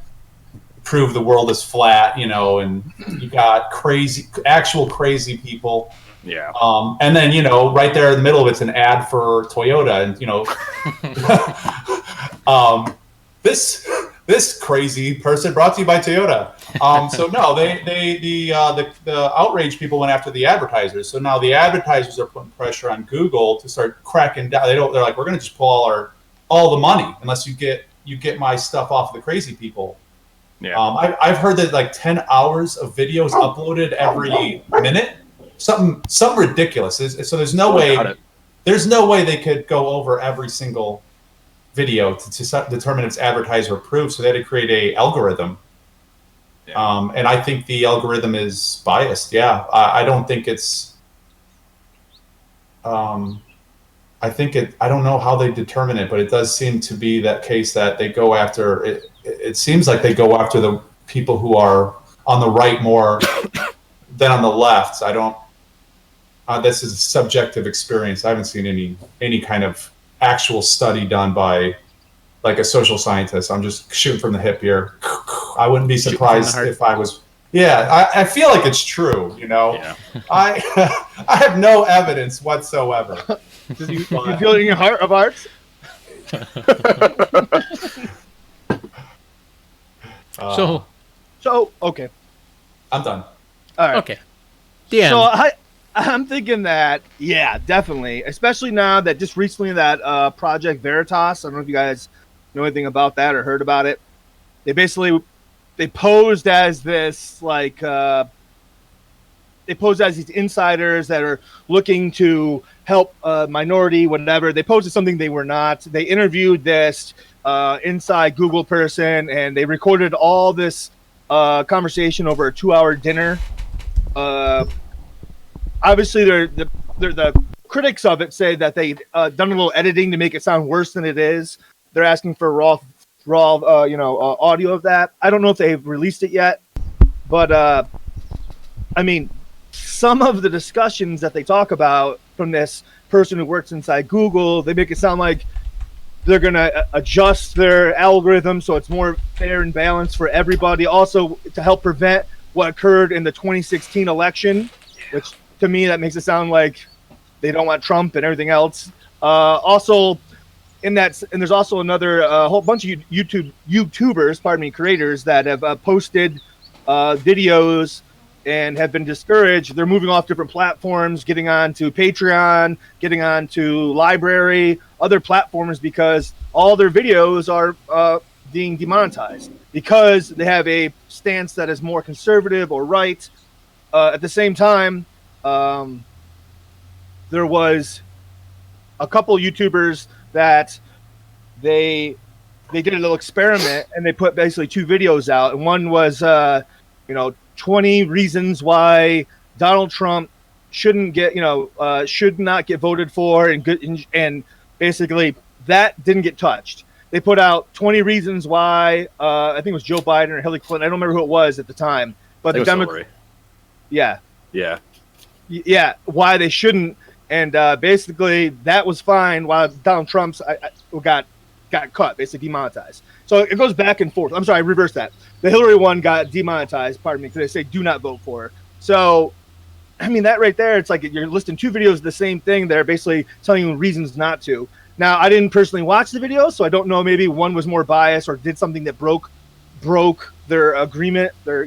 prove the world is flat, and you got actual crazy people. Yeah. And then, right there in the middle of it's an ad for Toyota. And, this crazy person brought to you by Toyota. So no, the outrage people went after the advertisers. So now the advertisers are putting pressure on Google to start cracking down. They're like, we're going to just pull all the money unless you get my stuff off of the crazy people. Yeah. I've heard that like 10 hours of videos uploaded every minute. Something ridiculous. So there's no way they could go over every single video to determine if it's advertised or approved. So they had to create a algorithm. Yeah. And I think the algorithm is biased. Yeah, I don't think it's. I don't know how they determine it, but it does seem to be that case that they go after it. It seems like they go after the people who are on the right more than on the left. I don't. This is a subjective experience. I haven't seen any kind of actual study done by like a social scientist. I'm just shooting from the hip here. I wouldn't be surprised if I was. Yeah, I feel like it's true. Yeah. I have no evidence whatsoever. You feel it in your heart of hearts? So okay. I'm done. All right. Okay. Dan. So I'm thinking that, yeah, definitely, especially now that just recently that Project Veritas, I don't know if you guys know anything about that or heard about it. They posed as this they posed as these insiders that are looking to help minority, whatever. They posed as something they were not. They interviewed this inside Google person, and they recorded all this conversation over a 2-hour dinner. Obviously, the critics of it say that they done a little editing to make it sound worse than it is. They're asking for raw audio of that. I don't know if they've released it yet, but I mean, some of the discussions that they talk about from this person who works inside Google, they make it sound like they're going to adjust their algorithm so it's more fair and balanced for everybody. Also, to help prevent what occurred in the 2016 election, which to me, that makes it sound like they don't want Trump and everything else. Also, and there's also another whole bunch of YouTubers, creators that have posted videos and have been discouraged. They're moving off different platforms, getting on to Patreon, getting on to Library, other platforms, because all their videos are being demonetized because they have a stance that is more conservative or right. At the same time, there was a couple YouTubers that they did a little experiment, and they put basically 2 videos out, and one was 20 reasons why Donald Trump should not get voted for, and basically that didn't get touched. They put out 20 reasons why I think it was Joe Biden or Hillary Clinton. I don't remember who it was at the time, but the Democrats. Yeah. Yeah. Yeah, why they shouldn't and basically that was fine while Donald Trump's got cut, basically demonetized. So it goes back and forth. I'm sorry, I reversed that. The Hillary one got demonetized, pardon me, because they say do not vote for her. So, I mean, that right there, it's like you're listing two videos of the same thing. They're basically telling you reasons not to. Now, I didn't personally watch the video, so I don't know. Maybe one was more biased or did something that broke their agreement, their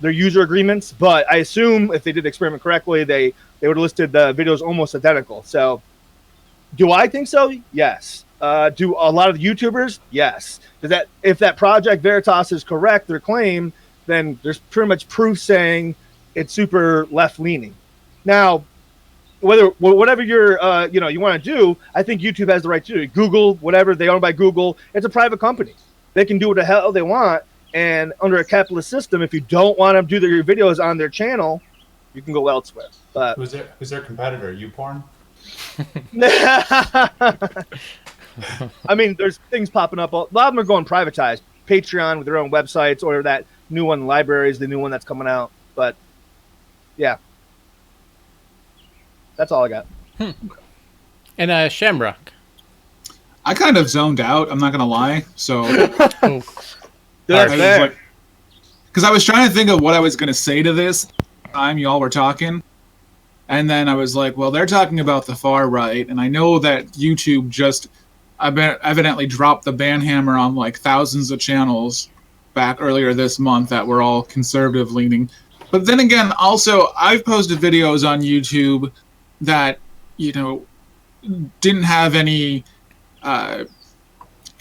user agreements. But I assume if they did the experiment correctly, they would have listed the videos almost identical. So, do I think so? Yes. Do a lot of the YouTubers? Yes. If that Project Veritas is correct, their claim, then there's pretty much proof saying it's super left leaning. Now, whatever you want to do, I think YouTube has the right to do it. Google, whatever, they own by Google. It's a private company. They can do what the hell they want. And under a capitalist system, if you don't want to do their videos on their channel, you can go elsewhere. But who's their competitor? YouPorn? I mean, there's things popping up. A lot of them are going privatized. Patreon with their own websites, or that new one, Libraries, the new one that's coming out. But yeah, that's all I got. And Shamrock. I kind of zoned out. I'm not gonna lie. So, Because I was trying to think of what I was gonna say to this time y'all were talking, and then I was like, well, they're talking about the far right, and I know that YouTube just evidently dropped the ban hammer on like thousands of channels back earlier this month that were all conservative leaning. But then again, also I've posted videos on YouTube that, didn't have any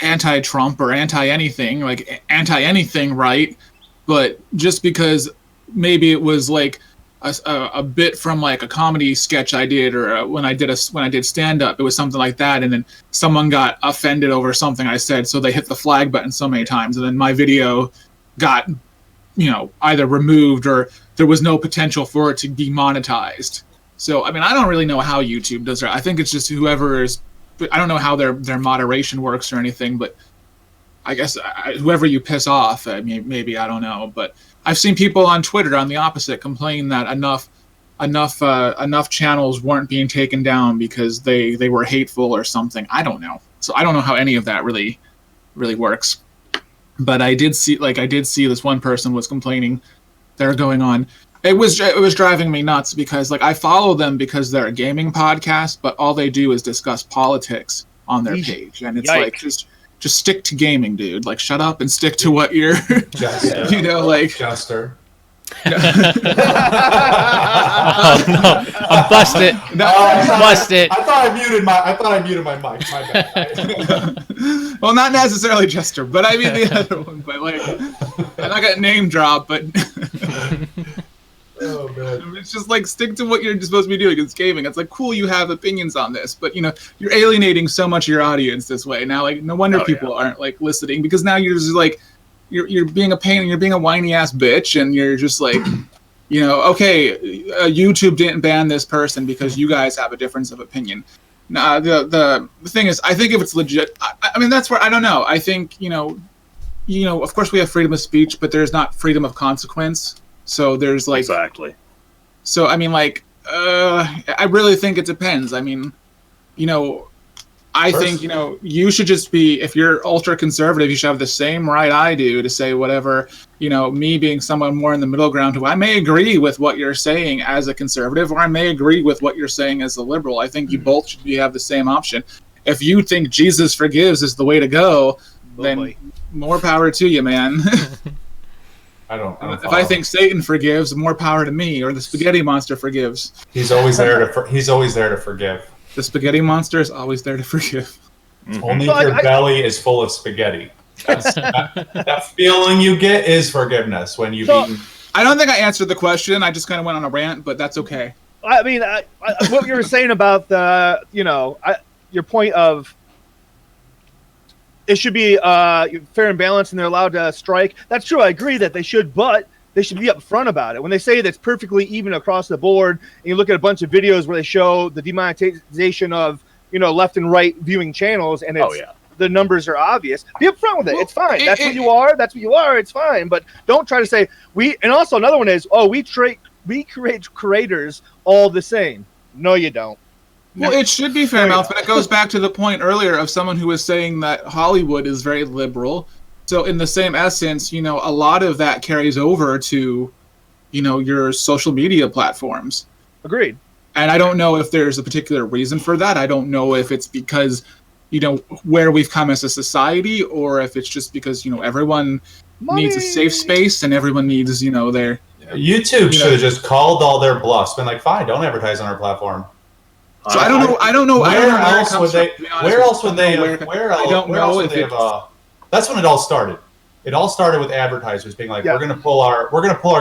anti-Trump or anti-anything, right? But just because maybe it was like a bit from like a comedy sketch I did, or when I did stand-up, it was something like that, and then someone got offended over something I said, so they hit the flag button so many times, and then my video got either removed or there was no potential for it to be monetized. So I mean, I don't really know how YouTube does that. I think it's just whoever is. I don't know how their moderation works or anything, but I guess whoever you piss off, maybe, I don't know. But I've seen people on Twitter on the opposite complain that enough channels weren't being taken down because they were hateful or something. I don't know. So I don't know how any of that really works. But I did see this one person was complaining. They're going on. It was driving me nuts because I follow them because they're a gaming podcast, but all they do is discuss politics on their page, and it's Yikes. like just stick to gaming, dude. Like, shut up and stick to what you're, Jester. Jester. Oh no! I'm busted. Busted. I thought I muted my mic. My bad. Well, not necessarily Jester, but I mean the other one. But I'm not gonna name drop, but. Oh man! It's just stick to what you're supposed to be doing. It's gaming. It's cool you have opinions on this, but you're alienating so much of your audience this way. Now, no wonder people aren't listening, because now you're just you're being a pain and you're being a whiny ass bitch, and you're just okay, YouTube didn't ban this person because you guys have a difference of opinion. Nah, the thing is, I think if it's legit, I mean that's where I don't know. I think of course we have freedom of speech, but there's not freedom of consequence. So there's exactly. So I mean, I really think it depends. I mean, I think you should just be, if you're ultra conservative, you should have the same right I do to say whatever. Me being someone more in the middle ground, who I may agree with what you're saying as a conservative, or I may agree with what you're saying as a liberal. I think you both should have the same option. If you think Jesus forgives is the way to go, then more power to you, man. I don't if I think Satan forgives, more power to me, or the spaghetti monster forgives. He's always there to forgive. The spaghetti monster is always there to forgive. Mm-hmm. Only if your belly is full of spaghetti. That feeling you get is forgiveness when you've eaten. I don't think I answered the question. I just kind of went on a rant, but that's okay. I mean, what you were saying about the, your point of it should be fair and balanced, and they're allowed to strike. That's true. I agree that they should, but they should be upfront about it. When they say that's perfectly even across the board, and you look at a bunch of videos where they show the demonetization of left and right viewing channels, and it's, the numbers are obvious. Be upfront with it. It's fine. That's what you are. That's what you are. It's fine. But don't try to say we. And also another one is, we create creators all the same. No, you don't. Well, it should be fair mouth, but it goes back to the point earlier of someone who was saying that Hollywood is very liberal. So in the same essence, you know, a lot of that carries over to, you know, your social media platforms. Agreed. And I don't know if there's a particular reason for that. I don't know if it's because, you know, where we've come as a society, or if it's just because, you know, everyone needs a safe space and everyone needs, you know, their... YouTube should have just called all their bluffs, been like, fine, don't advertise on our platform. So I don't know. Where else would they? Where else would they? That's when it all started. It all started with advertisers being like, "We're gonna pull our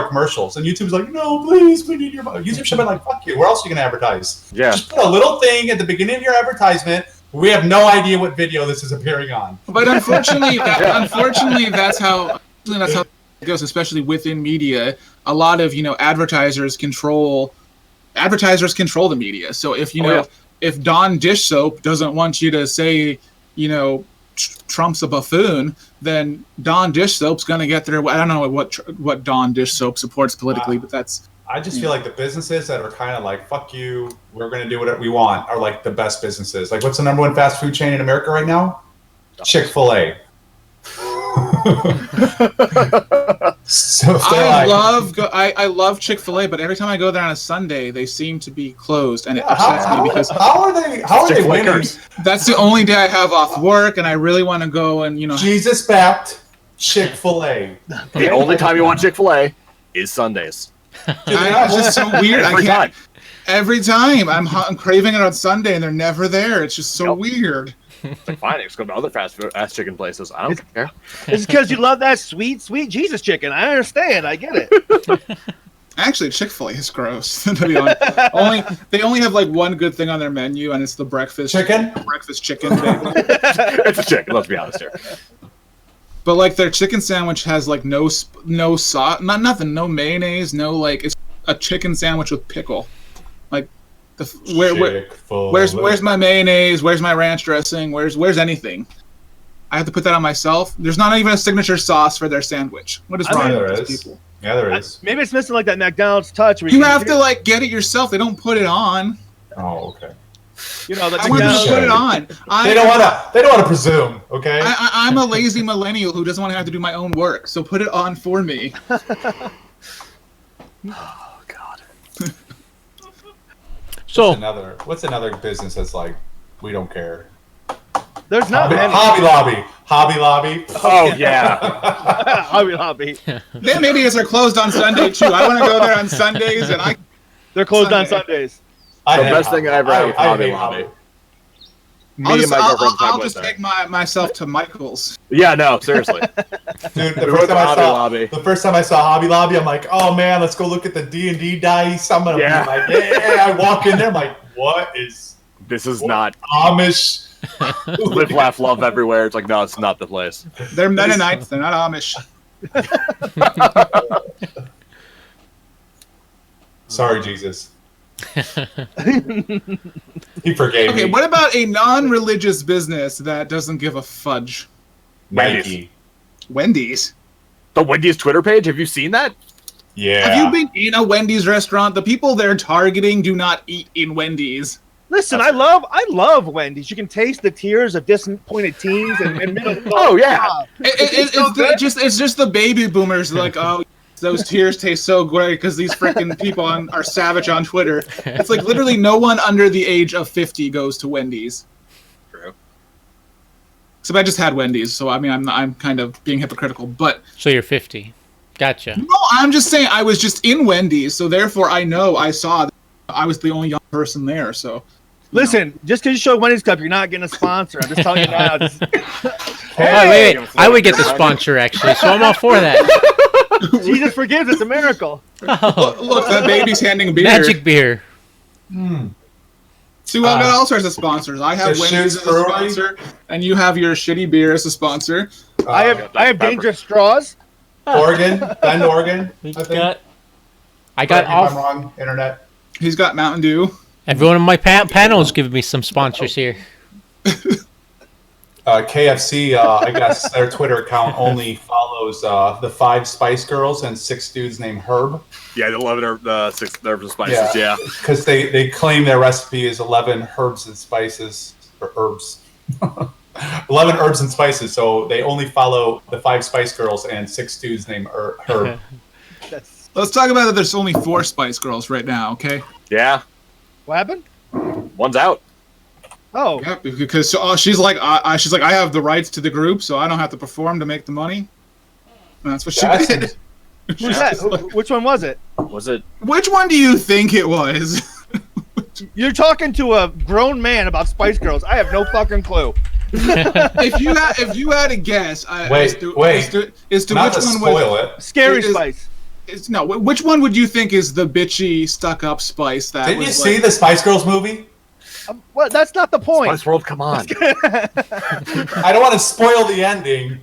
commercials," and YouTube's like, "No, please, we need your money." YouTube should have been like, "Fuck you. Where else are you gonna advertise? Yeah, just put a little thing at the beginning of your advertisement. We have no idea what video this is appearing on." But unfortunately, that's how it goes, especially within media. A lot of, you know, advertisers control the media. So if, you know, if Dawn Dish Soap doesn't want you to say, you know, Trump's a buffoon, then Dawn Dish Soap's going to get their... I don't know what Dawn Dish Soap supports politically, but that's... I just feel like the businesses that are kind of like, fuck you, we're going to do whatever we want, are like the best businesses. Like, what's the number one fast food chain in America right now? Chick-fil-A. So I love Chick-fil-A, but every time I go there on a Sunday, they seem to be closed, and it upsets me because how are they winning? That's the only day I have off work, and I really want to go and, you know, Jesus backed Chick-fil-A. The only time you want Chick-fil-A is Sundays. It's just so weird. Every time I'm craving it on Sunday, and they're never there. It's just so weird. It's like, fine, let's go to other fast food ass chicken places. I don't care. It's because you love that sweet Jesus chicken. I understand. I get it. Actually, Chick-fil-A is gross. To be honest. They only have like one good thing on their menu, and it's the breakfast chicken. Breakfast chicken. It's a chicken. Let's be honest here. But like their chicken sandwich has like no sauce, nothing, no mayonnaise, no, like, it's a chicken sandwich with pickle. Like, where's my mayonnaise? Where's my ranch dressing? Where's anything? I have to put that on myself. There's not even a signature sauce for their sandwich. What is wrong with these people? Yeah, there is. Maybe it's missing like that McDonald's touch. Where you have to like get it yourself. They don't put it on. Oh, okay. You know, I want to put it on. They don't want to presume. Okay. I'm a lazy millennial who doesn't want to have to do my own work. So put it on for me. Oh God. So what's another business that's like, we don't care? There's not many. Hobby Lobby. Oh yeah. Hobby Lobby. Their medias are closed on Sunday too. I want to go there on Sundays, and they're closed on Sundays. The best thing I ever had with Hobby Lobby. I'll just take myself to Michael's. Yeah, no, seriously. Dude, the first time I saw Hobby Lobby, I'm like, oh man, let's go look at the D&D dice. I'm gonna be like, yeah. I walk in there, I'm like, this is not Amish. Live, laugh, love everywhere. It's like, no, it's not the place. They're Mennonites. They're not Amish. Sorry, Jesus. He forgave me. Okay, what about a non-religious business that doesn't give a fudge? Wendy's. The Wendy's Twitter page? Have you seen that? Yeah. Have you been in a Wendy's restaurant? The people they're targeting do not eat in Wendy's. Listen, I love Wendy's. You can taste the tears of disappointed teens and middle. Oh yeah. It's just the baby boomers like, oh, those tears taste so great because these freaking people are savage on Twitter. It's like literally no one under the age of 50 goes to Wendy's. True. Except I just had Wendy's, so I mean I'm kind of being hypocritical, but So you're 50. Gotcha. No, I'm just saying I was just in Wendy's, so therefore I know I saw that I was the only young person there, so. Listen, just because you show Wendy's Cup, you're not getting a sponsor. I'm just telling you now. Wait. I would get the sponsor, actually, so I'm all for that. Jesus forgives. It's a miracle. Look, that baby's handing beer. Magic beer. See, well, I've got all sorts of sponsors. I have Wendy's as a sponsor, and you have your shitty beer as a sponsor. I have Dangerous Straws. Oregon. Bend, Oregon. I got all. If I'm wrong, internet. He's got Mountain Dew. Everyone on my panel is giving me some sponsors here. KFC, I guess their Twitter account only follows the 5 Spice Girls and 6 dudes named Herb. Yeah, the 11 herb, the 6 herbs and spices. Yeah, because they claim their recipe is 11 herbs and spices or herbs. 11 herbs and spices, so they only follow the 5 Spice Girls and 6 dudes named Herb. Let's talk about that. There's only 4 Spice Girls right now. Okay. yeah. What happened? One's out. Oh, Yeah, because she's like, I have the rights to the group, so I don't have to perform to make the money. And that's what she did. who's that? Which one was it? Was it? Which one do you think it was? You're talking to a grown man about Spice Girls. I have no fucking clue. if you had a guess, Wait, as to not which to one spoil was it. Scary It is- Spice. no, which one would you think is the bitchy, stuck-up Spice that Didn't you was see like, the Spice Girls movie? Well, that's not the point. Spice World, come on. I don't want to spoil the ending.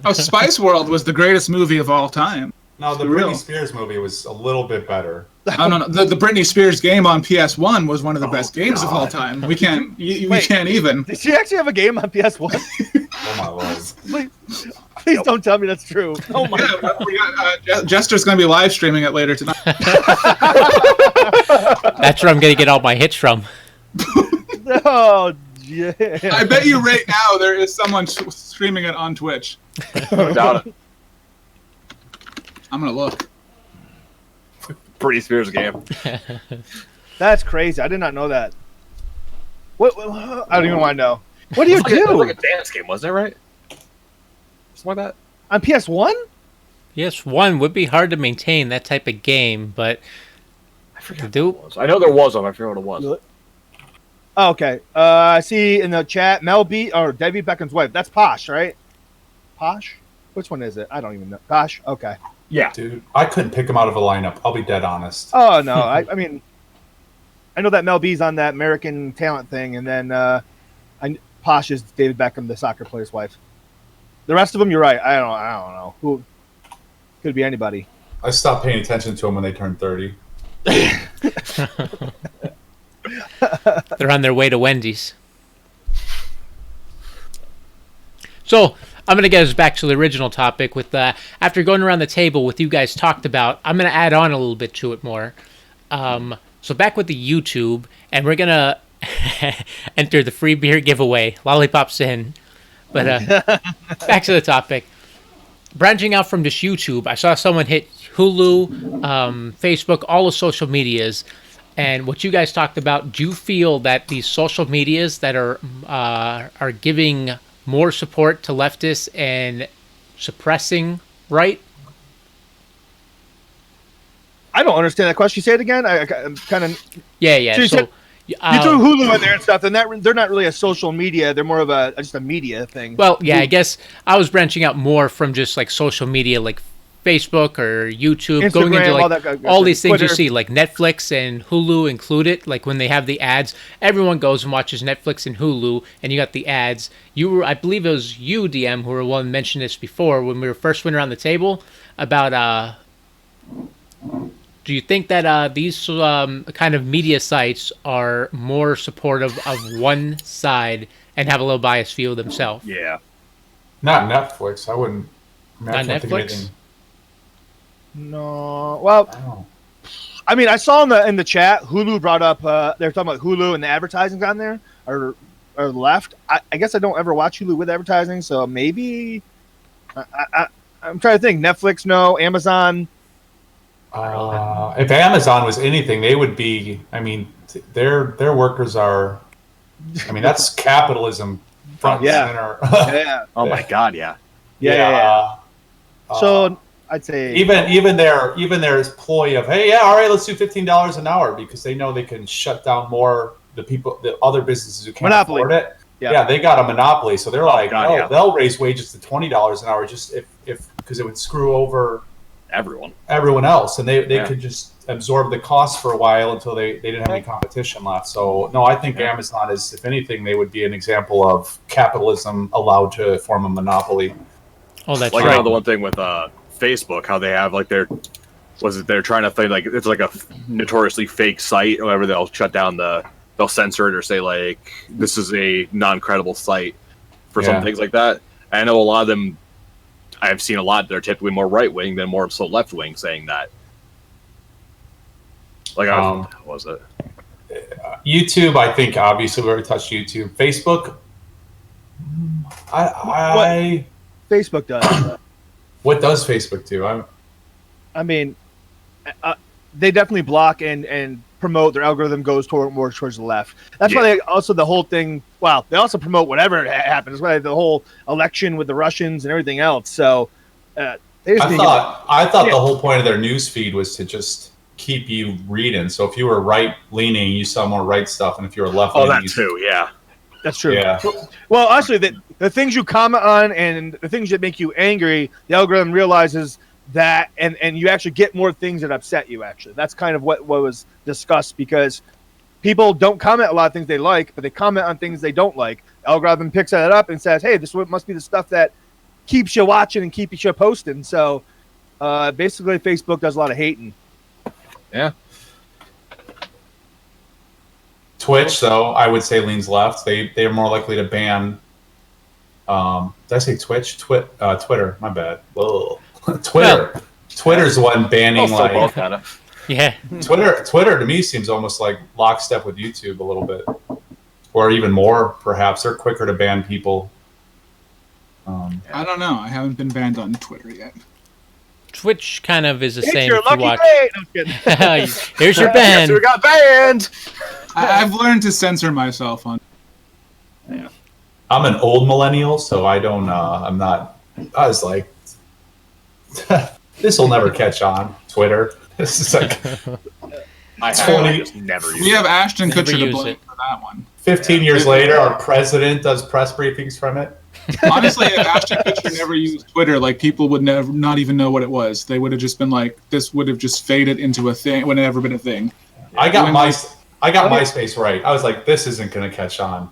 Oh, Spice World was the greatest movie of all time. No, the Real. Britney Spears movie was a little bit better. No. The Britney Spears game on PS1 was one of the best games of all time. We can't, we Wait. can't even. Did she actually have a game on PS1? Oh my lord. Please don't tell me that's true. Oh my Yeah, god. we got, Jester's going to be live streaming it later tonight. That's where I'm gonna get all my hits from. Oh, yeah. I bet you right now there is someone streaming it on Twitch. No doubt it. I'm going to look. Britney Spears game. That's crazy. I did not know that. What? I don't even want to know. What do you It was do like a dance game, wasn't it? Right? Something like that. on PS1? Yes, one would be hard to maintain that type of game, but I forget. do What it was. I know there was one. I forget what it was. Oh, okay. I see in the chat Mel B or Debbie Beckham's wife. That's Posh, right? Posh? Which one is it? I don't even know. Posh? Okay. Yeah. Dude, I couldn't pick him out of a lineup. I'll be dead honest. Oh no. I mean, I know that Mel B's on that American Talent thing, and then Posh is David Beckham, the soccer player's wife. The rest of them, you're right. I don't know who. Could be anybody. I stopped paying attention to them when they turned 30. they're on their way to Wendy's. So I'm going to get us back to the original topic with after going around the table with you guys talked about, I'm going to add on a little bit to it more. So back with the YouTube, and we're going to enter the free beer giveaway. Lollipops in. But back to the topic. Branching out from just YouTube, I saw someone hit Hulu, Facebook, all the social medias. And what you guys talked about, do you feel that these social medias that are giving more support to leftists and suppressing right? I don't understand that question. Say it again. I'm kind of. Yeah. So you So, said- You threw Hulu in there and stuff, and they're not really a social media. They're more of just a media thing. well, yeah, I guess I was branching out more from just like social media, like Facebook or YouTube, going into Instagram, all like that all these things you Twitter. see, like Netflix and Hulu included. Like when they have the ads, everyone goes and watches Netflix and Hulu, and you got the ads. I believe it was you, DM, who were one who mentioned this before when we were first went around the table about. Do you think that these kind of media sites are more supportive of one side and have a little biased view themselves? Yeah. Not Netflix. I wouldn't. I Not can't think of Netflix? anything. No. Well, I don't know. I mean, I saw in the chat Hulu brought up. They were talking about Hulu and the advertising's on there or left. I guess I don't ever watch Hulu with advertising, so maybe. I'm trying to think. Netflix, no. Amazon. If Amazon was anything, they would be. I mean, their workers are. I mean, that's capitalism front and Yeah. center. Yeah. Oh my God. Yeah. Yeah. Uh, So I'd say even their ploy of, hey, yeah, all right, let's do $15 an hour because they know they can shut down more the other businesses who can't Monopoly. afford it. Yeah. Yeah, they got a monopoly, so they're like, God, oh, yeah. they'll raise wages to $20 an hour just if because it would screw over Everyone. everyone else, and they Yeah. could just absorb the cost for a while until they didn't have any competition left. So no, I think Yeah. Amazon is, if anything, they would be an example of capitalism allowed to form a monopoly. Oh, that's Like right. the one thing with Facebook, how they have like they're trying to think like it's like a notoriously fake site or whatever. They'll shut down they'll censor it or say like this is a non-credible site. for some things like that. And I know a lot of them. I've seen a lot. They're typically more right wing than more so left wing saying that. Like, what was it? YouTube, I think obviously we already touched YouTube. Facebook, Facebook does. What does Facebook do? I mean, they definitely block and promote. Their algorithm goes more towards the left. That's why they also the whole thing. Well, they also promote whatever happens. Why the whole election with the Russians and everything else. So I thought the whole point of their news feed was to just keep you reading. So if you were right leaning, you saw more right stuff, and if you were left leaning, that too. Yeah, that's true. Yeah. Well, actually, the things you comment on and the things that make you angry, the algorithm realizes that, and you actually get more things that upset you. Actually, that's kind of what was discussed, because people don't comment a lot of things they like, but they comment on things they don't like. The algorithm picks that up and says, "Hey, this must be the stuff that keeps you watching and keeps you posting." So basically, Facebook does a lot of hating. Yeah. Twitch, though, I would say leans left. They are more likely to ban. Did I say Twitch? Twitter. My bad. Whoa. Twitter. Twitter's the one banning both kind of. Yeah. Twitter to me seems almost like lockstep with YouTube a little bit, or even more. Perhaps they're quicker to ban people. I don't know. I haven't been banned on Twitter yet. Twitch kind of is the same. Your If you lucky watch. day. No, I'm kidding. Here's your ban. We got banned. I've learned to censor myself on. Yeah. I'm an old millennial, so I don't. I'm not. I was like, this will never catch on. Twitter. This is like. I just never use We have Ashton Never Kutcher to use blame it. for that one. 15 years later, our president does press briefings from it. Honestly, if Ashton Kutcher never used Twitter, like people would not even know what it was. They would have just been like, this would have just faded into a thing. Would have never been a thing. I got MySpace right. I was like, this isn't going to catch on.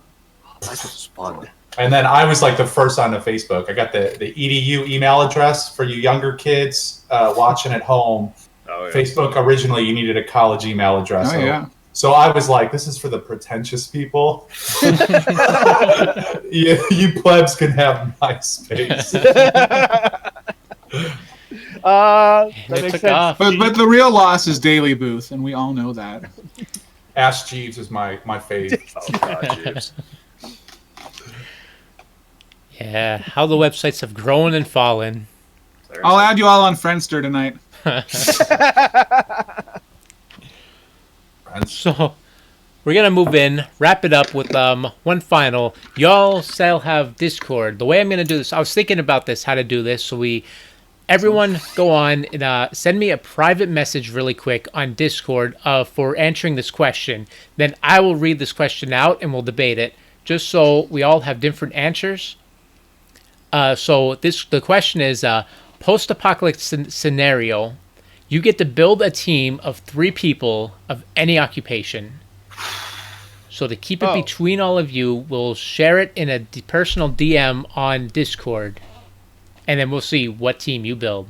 This is fun. And then I was like the first on the Facebook. I got the EDU email address for you younger kids watching at home. Oh, yeah. Facebook, originally, you needed a college email address. Oh, yeah. So I was like, this is for the pretentious people. you plebs can have MySpace. That It makes took sense. off. But the real loss is Daily Booth, and we all know that. Ask Jeeves is my fave. Oh, God, Jeeves. Yeah, how the websites have grown and fallen. I'll add you all on Friendster tonight. So we're gonna move in, wrap it up with one final. Y'all still have Discord. The way I'm gonna do this, I was thinking about this, how to do this. So everyone go on and send me a private message really quick on Discord for answering this question. Then I will read this question out and we'll debate it, just so we all have different answers. So the question is, post-apocalypse scenario. You get to build a team of 3 people of any occupation. So to keep it between all of you, we'll share it in a personal DM on Discord, and then we'll see what team you build.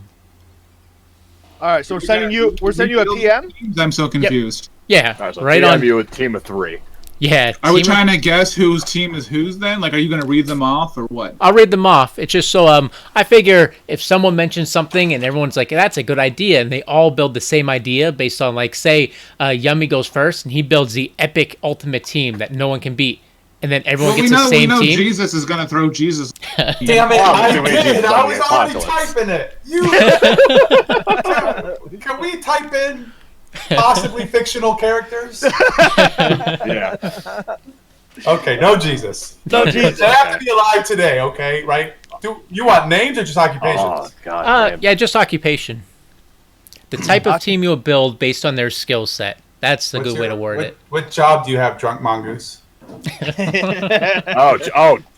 All right, so we're sending you a PM. I'm so confused. Yeah, All right, so right DM on. you with a team of 3. Yeah. Are we team of- trying to guess whose team is whose then? Like, are you going to read them off or what? I'll read them off. It's just so I figure if someone mentions something and everyone's like, that's a good idea, and they all build the same idea based on, like, say Yummy goes first and he builds the epic ultimate team that no one can beat, and then everyone gets the same we know team. Jesus is going to throw Jesus. Damn it! I did. I was already typing it. Can we type in possibly fictional characters? Yeah. Okay, no Jesus. No Jesus. They have to be alive today, okay? Right? Do you want names or just occupations? Oh, God. Yeah, just occupation. The type of team you'll build based on their skill set. That's a good way to word it. What job do you have, Drunk Mongoose?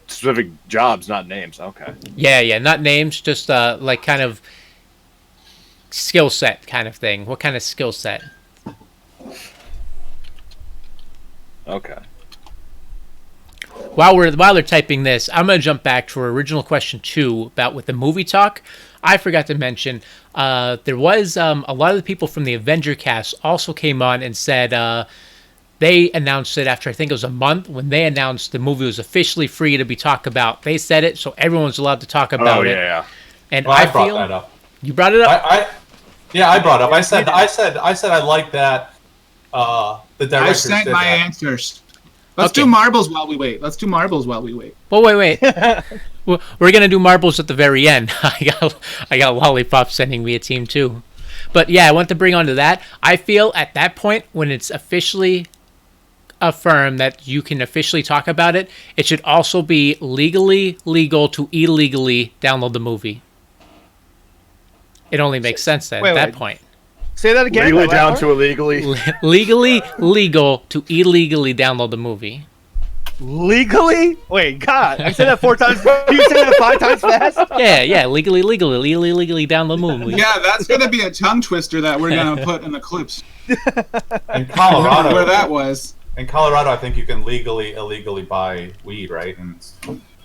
Specific jobs, not names. Okay. Yeah, not names, just like kind of skill set kind of thing. What kind of skill set? Okay. While they're typing this, I'm gonna jump back to our original question 2 about with the movie talk. I forgot to mention there was a lot of the people from the Avenger cast also came on and said they announced it after I think it was a month when they announced the movie was officially free to be talked about. They said it, so everyone's allowed to talk about it. yeah. And Well, I brought feel that up. you brought it up. I brought up. I said I like that. The director I sent my answers. Let's do marbles while we wait. Well, wait. We're gonna do marbles at the very end. I got Lollipop sending me a team too. But yeah, I want to bring on to that. I feel at that point when it's officially affirmed that you can officially talk about it, it should also be legally legal to illegally download the movie. It only makes sense then at that point. Say that again. Legally down to illegally. Legally legal to illegally download the movie. Legally? Wait, God! I said that 4 times. Can you say that 5 times fast? Yeah. Legally download the movie. Yeah, that's gonna be a tongue twister that we're gonna put in the clips. In Colorado, where that was. In Colorado, I think you can illegally buy weed, right? And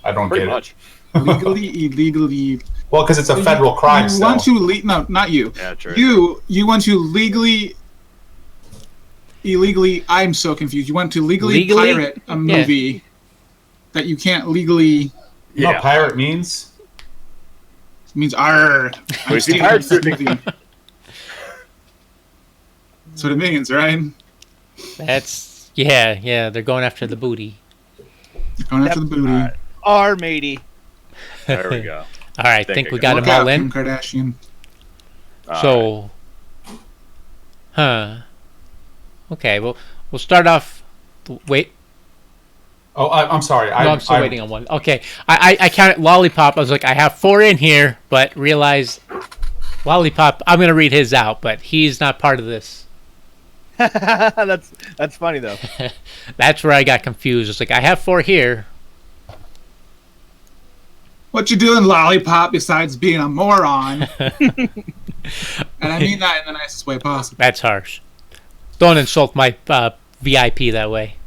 I don't Pretty get much. Legally, illegally. Well, because it's a federal crime. You still. want to no, not you. Yeah, true. You want to legally. Illegally, I'm so confused. You want to legally pirate a movie that you can't legally. You know what pirate means? It means arr. We see pirates. That's what it means, right? That's yeah. They're going after the booty. Going after the booty. R matey. There we go. All right, think we got Look them all out, in. Kim Kardashian. So, okay. Well, we'll start off. Wait. Oh, I'm sorry. I'm still waiting on one. Okay, I counted Lollipop. I was like, I have 4 in here, but realized Lollipop. I'm gonna read his out, but he's not part of this. That's funny though. That's where I got confused. It's like I have 4 here. What you doing, Lollipop, besides being a moron? And I mean that in the nicest way possible. That's harsh. Don't insult my VIP that way.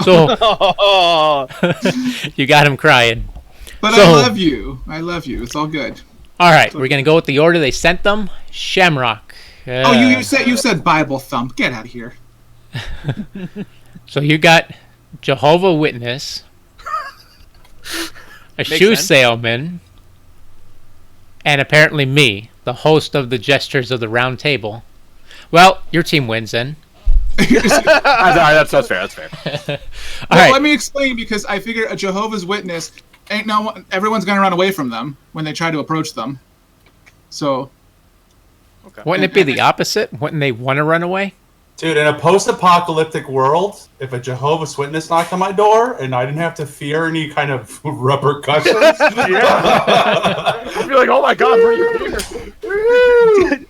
So you got him crying. But So- I love you. It's all good. All right, we're gonna go with the order they sent them. Shamrock. Oh, you said Bible thump. Get out of here. So you got Jehovah Witness, a Makes shoe sense. salesman, and apparently me, the host of the Jesters of the Round Table. Well, your team wins then. That's fair. That's fair. All Well, right. let me explain, because I figure a Jehovah's Witness everyone's gonna run away from them when they try to approach them. So Wouldn't it be the opposite? Wouldn't they want to run away? Dude, in a post-apocalyptic world, if a Jehovah's Witness knocked on my door and I didn't have to fear any kind of repercussions, I'd be like, oh my god, what are you here?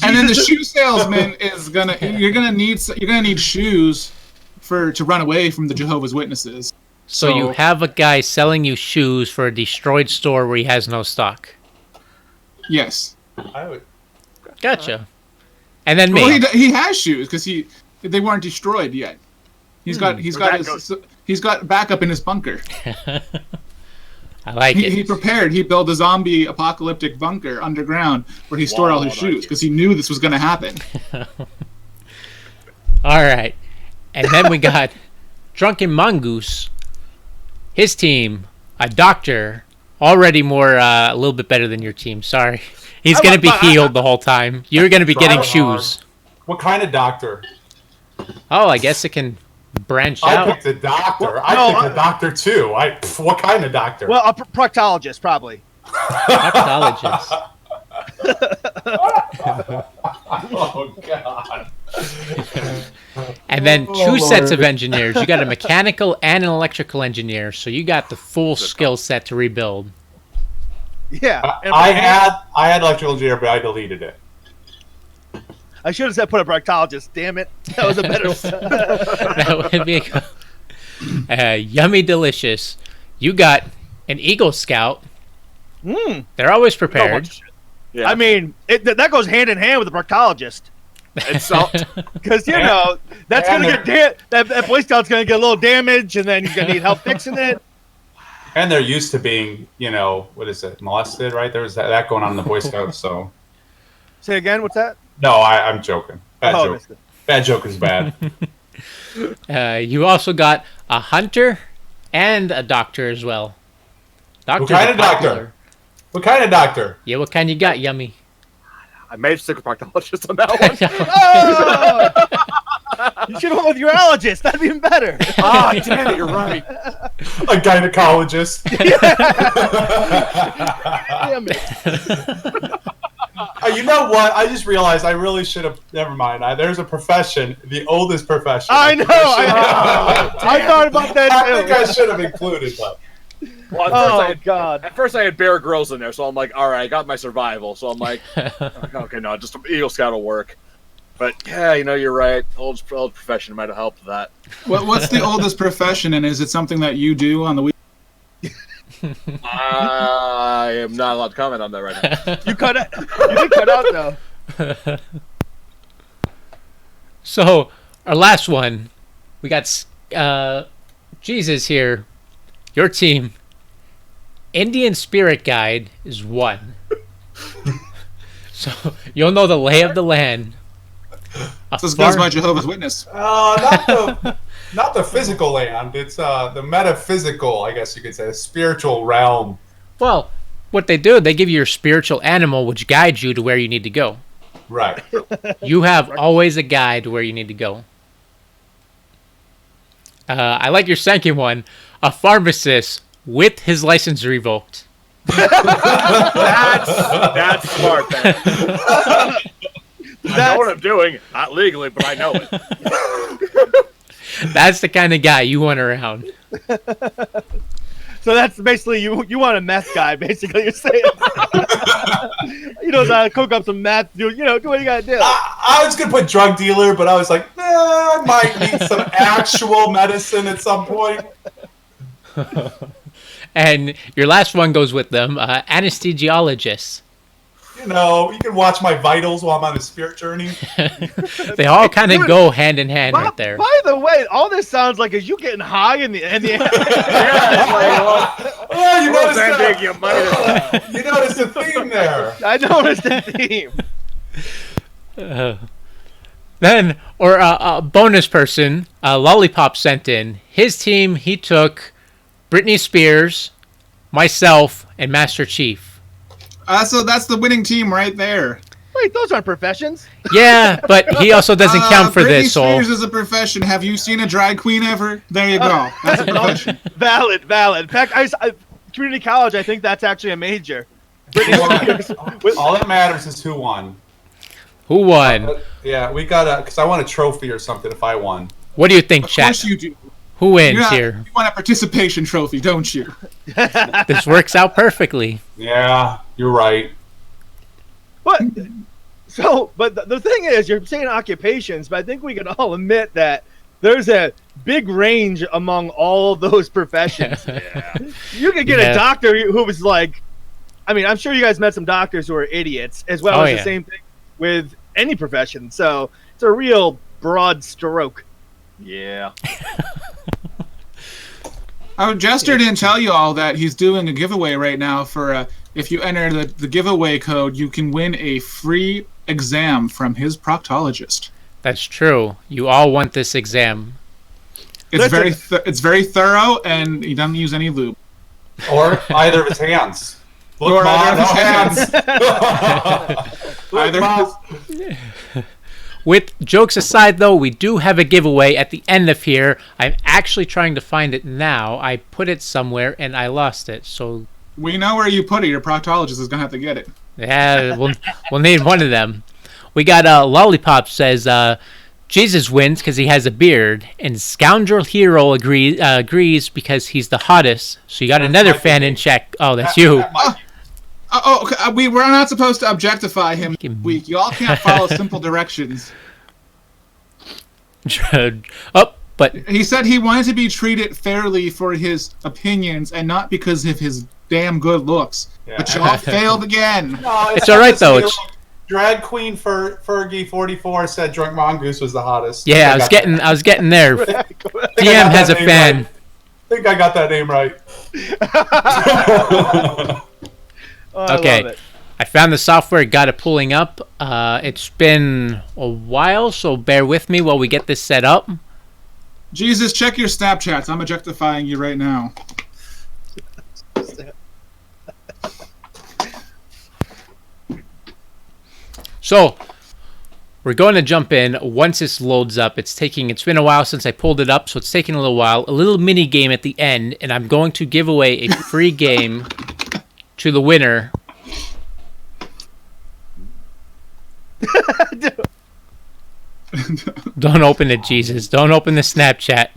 and then the shoe salesman is you're gonna need shoes to run away from the Jehovah's Witnesses. So you have a guy selling you shoes for a destroyed store where he has no stock. Yes. Gotcha. And then me. Well, he has shoes because they weren't destroyed yet. He's got backup in his bunker. I like it. He prepared. He built a zombie apocalyptic bunker underground where he stored all his shoes because he knew this was going to happen. All right. And then we got Drunken Mongoose. His team, a doctor, already a little bit better than your team. Sorry. He's going to be healed the whole time. You're going to be getting shoes. What kind of doctor? Oh, I guess it can branch I out. picked a doctor. I picked a doctor too. What kind of doctor? Well, a proctologist probably. Proctologist. Oh god. And then two sets of engineers. You got a mechanical and an electrical engineer. So you got the full skill set to rebuild. Yeah. I had electrical engineer, but I deleted it. I should have said put a proctologist. Damn it. That was a better. That would be yummy delicious. You got an Eagle Scout. They're always prepared. Yeah. I mean, that goes hand in hand with the proctologist. Because that's gonna get that Boy Scout's gonna get a little damage, and then he's gonna need help fixing it. And they're used to being, what is it, molested, right? There was that going on in the Boy Scouts. So Say again, what's that? no, I'm joking. Bad joke. Bad Joker's bad. You also got a hunter and a doctor as well. Doctor's kind of popular. doctor? What kind of doctor? Yeah, what kind you got, Yummy? I may stick with proctologist on that one. Oh! You should have went with urologist. That'd be even better. Ah, damn it, you're right. A gynecologist. Damn it. You know what? I just realized I really should have. Never mind. There's a profession, the oldest profession. I know. I thought about that too. I think I should have included that. Well, God. At first I had Bear Grylls in there, so I'm like, all right, I got my survival. So I'm like, okay, no, just Eagle Scout will work. But yeah, you're right. Old profession might have helped that. What's the oldest profession, and is it something that you do on the week? I am not allowed to comment on that right now. You did cut out though. So, our last one, we got Jesus here. Your team, Indian Spirit Guide is 1. So, you'll know the lay of the land. So this goes by Jehovah's Witness. Not the physical land. It's the metaphysical, I guess you could say, the spiritual realm. Well, what they do, they give you your spiritual animal, which guides you to where you need to go. Right. You have always a guide to where you need to go. I like your second one, a pharmacist with his license revoked. That's smart, man. I know what I'm doing. Not legally, but I know it. That's the kind of guy you want around. So that's basically you want a meth guy, basically. You're saying. You know how to cook up some meth. Do what you gotta do. I was gonna put drug dealer, but I was like, I might need some actual medicine at some point. And your last one goes with them, anesthesiologist. You can watch my vitals while I'm on a spirit journey. They all kind of go hand in hand right there. By the way, all this sounds like is you getting high in the Yeah, you noticed the theme there. I noticed the theme. Then, or a bonus person, Lollipop sent in. His team, he took Britney Spears, myself, and Master Chief. So that's the winning team right there. Wait, those aren't professions. Yeah, but he also doesn't count for Britney this. So Spears is a profession. Have you seen a drag queen ever? There you go. That's a profession. Valid. In fact, community college, I think that's actually a major. All that matters is who won. who won? Yeah, we got because I want a trophy or something if I won. What do you think, Of chat? course you do. Who wins here? You want a participation trophy, don't you? This works out perfectly. Yeah, you're right. But the thing is, you're saying occupations, but I think we can all admit that there's a big range among all of those professions. Yeah. You could get a doctor who was like, I mean, I'm sure you guys met some doctors who are idiots, as well as the same thing with any profession. So it's a real broad stroke. Yeah. Oh, Jester didn't tell you all that he's doing a giveaway right now for if you enter the giveaway code, you can win a free exam from his proctologist. That's true. You all want this exam. It's very thorough, and he doesn't use any lube. Or either of his hands. Look, Or Mom, either of his hands. Either With jokes aside, though, we do have a giveaway at the end of here. I'm actually trying to find it now. I put it somewhere, and I lost it. So we know where you put it. Your proctologist is going to have to get it. yeah, we'll need one of them. We got Lollipop says Jesus wins because he has a beard, and Scoundrel Hero agrees because he's the hottest. So you got another fan in check. Oh, that's you. Okay. We're not supposed to objectify him. You all can't follow simple directions. But he said he wanted to be treated fairly for his opinions and not because of his damn good looks. Yeah. But y'all failed again. No, it's all right though. Drag Queen Fergie 44 said Drunk Mongoose was the hottest. Yeah, I was getting there. DM has a fan. Right. I think I got that name right. Okay. I found the software, got it pulling up. It's been a while, so bear with me while we get this set up. Jesus, check your Snapchats. I'm objectifying you right now. So, we're going to jump in once this loads up. It's been a while since I pulled it up, so it's taking a little while. A little mini game at the end, and I'm going to give away a free game to the winner. Don't open it, Jesus. Don't open the Snapchat.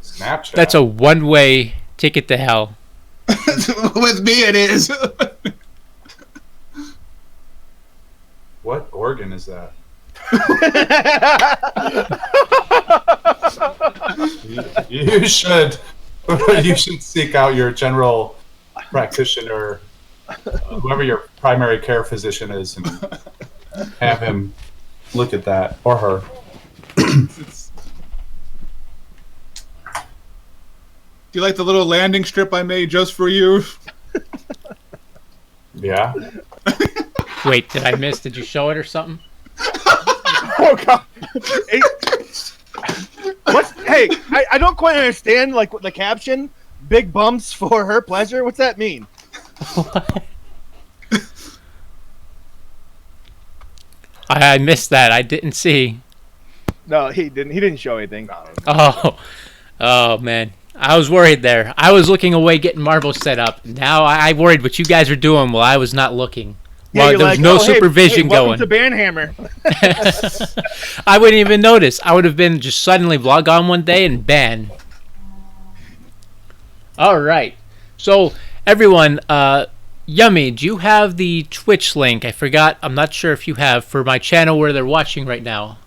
Snapchat. That's a one-way ticket to hell. With me, it is. What organ is that? you should you should seek out your general practitioner, whoever your primary care physician is, and have him look at that, or her. Do you like the little landing strip I made just for you? Yeah. Wait, did I miss? Did you show it or something? Oh god. Hey, hey, I don't quite understand like the caption. Big bumps for her pleasure. What's that mean? I missed that. I didn't see. No, he didn't. He didn't show anything. Oh man. I was worried there. I was looking away getting marbles set up. Now I worried what you guys were doing while I was not looking. Yeah, Well, there was no supervision welcome going. to Banhammer. I wouldn't even notice. I would have been just suddenly log on one day and ban. All right. So, everyone, Yummy, do you have the Twitch link? I forgot. I'm not sure if you have for my channel where they're watching right now.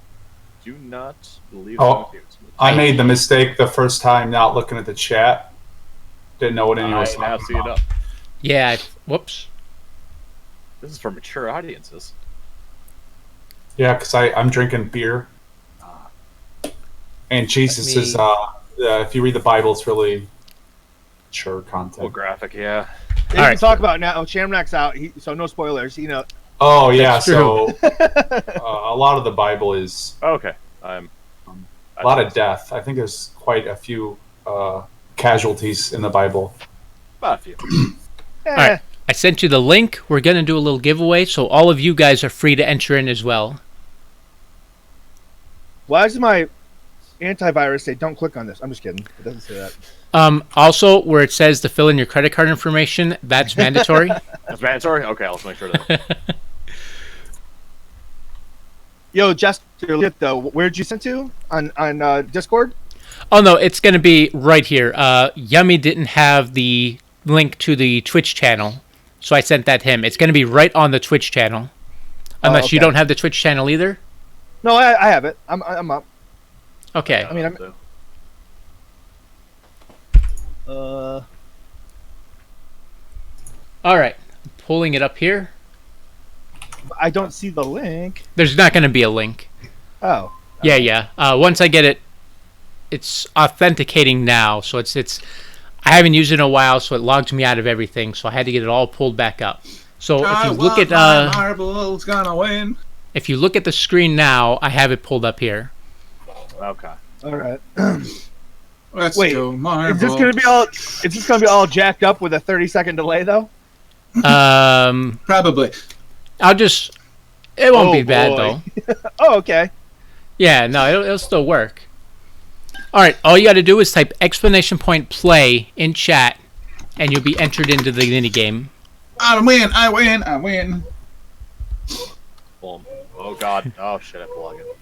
Do not believe Oh, I made the mistake the first time not looking at the chat. Didn't know what anyone was I now talking see it about. up. Yeah. Whoops. This is for mature audiences. Yeah, because I'm drinking beer. And Jesus is, if you read the Bible, it's really mature content. Well, graphic, yeah. You can right. talk about now. Shamrock's out, so no spoilers. You know. Oh, yeah, That's so a lot of the Bible is Okay. a lot of death. I think there's quite a few casualties in the Bible. About a few. Eh, All right. I sent you the link. We're going to do a little giveaway, so all of you guys are free to enter in as well. Why does my antivirus say don't click on this? I'm just kidding. It doesn't say that. Also, where it says to fill in your credit card information, that's mandatory. That's mandatory? Okay, let's make sure that. Yo, Jester, where'd you send to? On Discord? Oh, no, it's going to be right here. Yummy didn't have the link to the Twitch channel, so I sent that to him. It's going to be right on the Twitch channel. Unless you okay. don't have the Twitch channel either? No, I have it. I'm up. Okay. I mean, All right. I'm pulling it up here. I don't see the link. There's not going to be a link. Oh. Yeah. Once I get it, it's authenticating now, so it's. I haven't used it in a while, so it logged me out of everything. So I had to get it all pulled back up. So if you look at Marble's gonna win. if you look at the screen now, I have it pulled up here. Okay. All right. Let's Wait, go, Marble. Is this gonna be all? Is this gonna be all jacked up with a 30-second delay though? Probably. I'll just. It won't be bad boy. though. Oh, okay. Yeah, no, it'll still work. All right, all you got to do is type exclamation point play in chat, and you'll be entered into the mini game. I win. I win. I win. Boom. Oh, God. Oh, shit, I plug it.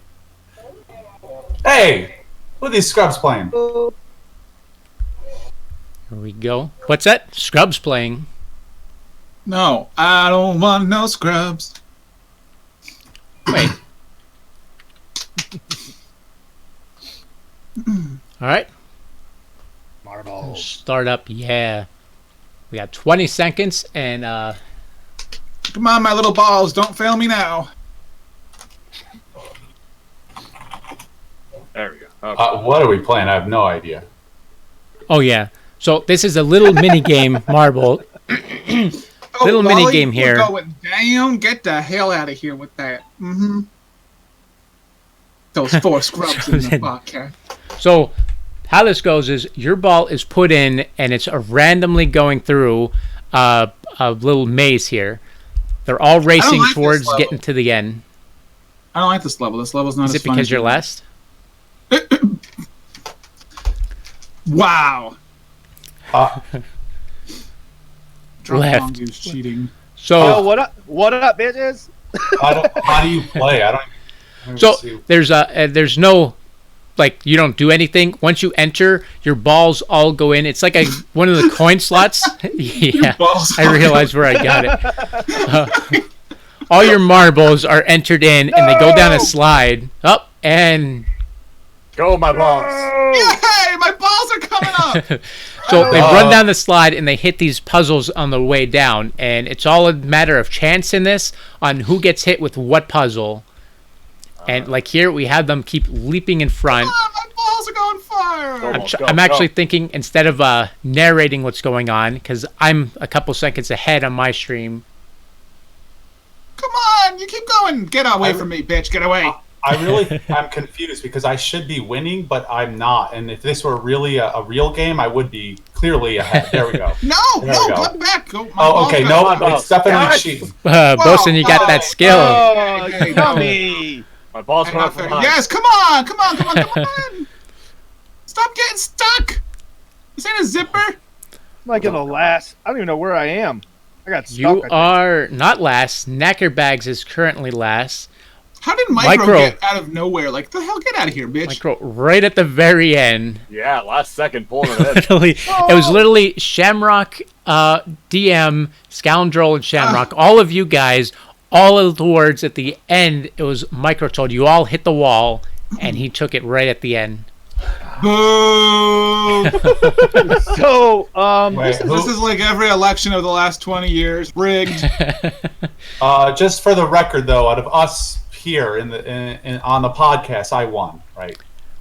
Hey! What are these scrubs playing? Here we go. What's that? Scrubs playing. No, I don't want no scrubs. Wait. All right. Marble. Start up. Yeah. We got 20 seconds, and Come on, my little balls. Don't fail me now. There we go. Okay. What are we playing? I have no idea. oh yeah. So this is a little mini game, Marble. Little mini Lolly, game here. We're going down. Get the hell out of here with that. Mm-hmm. Those 4 scrubs in the podcast. So how this goes is your ball is put in, and it's randomly going through a little maze here. They're all racing like this towards level. getting to the end. I don't like this level. This level's not Is as it fun because as you're you- last? Wow. Drunk Left. Mongoose cheating. So Yo, what up? What up, bitches? How do you play? I don't So see. there's no, like, you don't do anything. Once you enter, your balls all go in. It's like one of the coin slots. Yeah, balls I realized where I got it. All your marbles are entered in, and they go down a slide. Up and Go, my balls. Yay! My balls are coming up. so they run down the slide, and they hit these puzzles on the way down. And it's all a matter of chance in this on who gets hit with what puzzle. And like here, we have them keep leaping in front. Ah, my balls are going fire. Go, I'm actually go. thinking, instead of narrating what's going on, because I'm a couple seconds ahead on my stream. Come on, you keep going. Get away from me, bitch. Get away. I'm confused because I should be winning, but I'm not. And if this were really a real game, I would be clearly ahead. There we go. No, There no, we go. come back. Go, my Oh, balls okay. are- No, Come on, it's definitely guys. cheating. Bosun, you got that skill. Oh, Okay, yummy! My balls Hang went on up for- from behind. Yes, come on. Stop getting stuck. This ain't a zipper. I'm like in the last. I don't even know where I am. I got stuck. I You think. are not last. Knackerbags is currently last. How did Micro, Micro. get out of nowhere? Like, the hell? Get out of here, bitch. Micro right at the very end. Yeah, last second pulling it in. Literally, it was literally Shamrock, DM, Scoundrel, and Shamrock. All of you guys, all of the words at the end. It was Micro told you all hit the wall, and he took it right at the end. Boo! So, Wait, This is like every election of the last 20 years. Rigged. Just for the record, though, out of us here on the podcast, I won, right?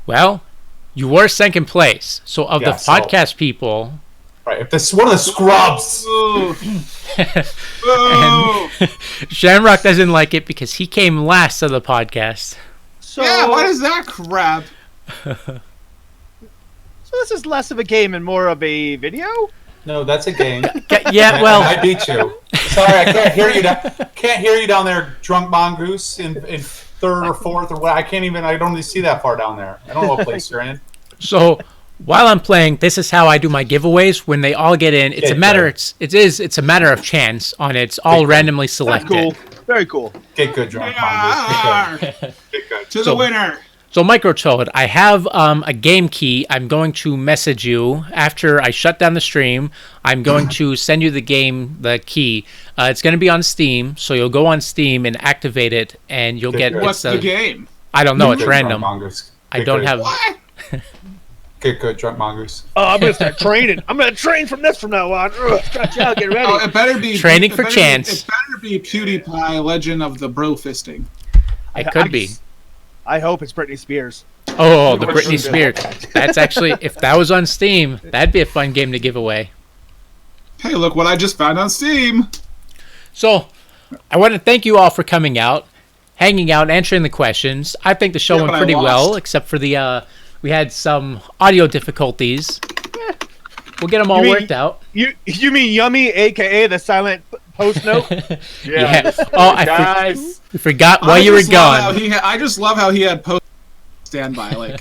Well, you were second place. So of Yeah, the so- podcast people, Right. If this one of the scrubs. Boo! Boo! Shamrock doesn't like it because he came last of the podcast. so Yeah, what is that crap? So this is less of a game and more of a video. No, that's a game. Yeah, well, I beat you. Sorry, I can't hear you. Can't hear you down there, drunk mongoose in third or fourth or what. I can't even. I don't even see that far down there. I don't know what place you're in. so while I'm playing, this is how I do my giveaways. When they all get in, it's a Okay, matter. good. It's a matter of chance. On it's all Okay. randomly That's selected. cool. Very cool. Get good, drunk Yeah. mongoose. Get good. Get good. To the So- winner. So Microtoad, I have a game key. I'm going to message you after I shut down the stream. I'm going to send you the key. It's going to be on Steam, so you'll go on Steam and activate it, and you'll Good, get. good. What's it's the game? I don't know. It's Good, random. Drunk mongoose. I Get don't good. have. What? Get good, drunk mongoose. I'm gonna start training. I'm gonna train from now on. Stretch out. Get ready. Oh, it better be Training it for better chance. It better be PewDiePie, Legend of the Bro Fisting. It could be. I hope it's Britney Spears. Oh, the Britney Spears. That's actually, if that was on Steam, that'd be a fun game to give away. Hey, look what I just found on Steam. So, I want to thank you all for coming out, hanging out, answering the questions. I think the show Yeah, went but I pretty well, lost. except for the we had some audio difficulties. We'll get them all You mean- worked out. You mean Yummy, aka the silent post note? Yeah. this is Oh, it, guys. I forgot why I you were just love how gone. I just love how he had post standby. Like,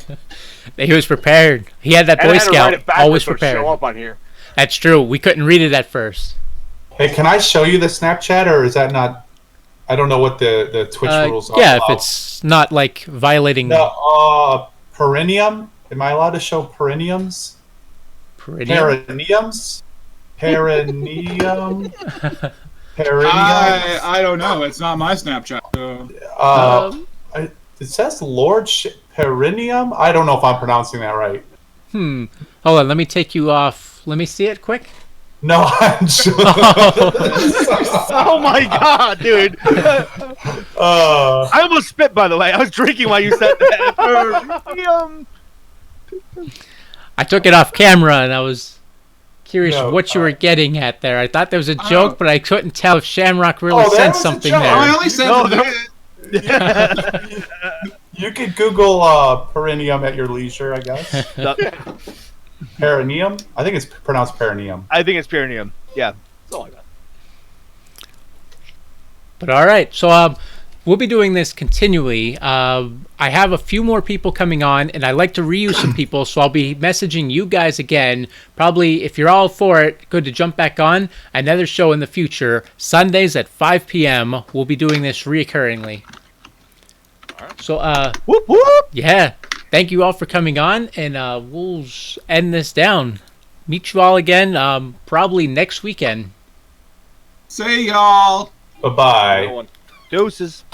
He was prepared. He had that And I Boy had to write Scout, it backwards always so it prepared. show up on here. That's true. We couldn't read it at first. Hey, can I show you the Snapchat, or is that not? I don't know what the Twitch rules are. Yeah, if it's not like violating the perineum. Am I allowed to show perineums? perineum. Perineums? Perineum? Perineum? I don't know. It's not my Snapchat. So. It says Lord Perineum? I don't know if I'm pronouncing that right. Hold on, let me take you off. Let me see it quick. No, I'm sure. Oh my god, dude! I almost spit. By the way, I was drinking while you said that. I took it off camera and I was curious No, what you were getting at there. I thought there was a joke, but I couldn't tell if Shamrock really there said was a something joke. there. I only said No, that. You could Google perineum at your leisure, I guess. Perineum? I think it's pronounced perineum. I think it's perineum. Yeah. Something like that. But all right, so we'll be doing this continually. I have a few more people coming on, and I like to reuse some people, so I'll be messaging you guys again. Probably, if you're all for it, good to jump back on another show in the future. Sundays at 5 p.m. We'll be doing this reoccurringly. All right. So, Whoop whoop. yeah, thank you all for coming on, and we'll end this down. Meet you all again, probably next weekend. Say y'all. Bye-bye. No one- Deuces.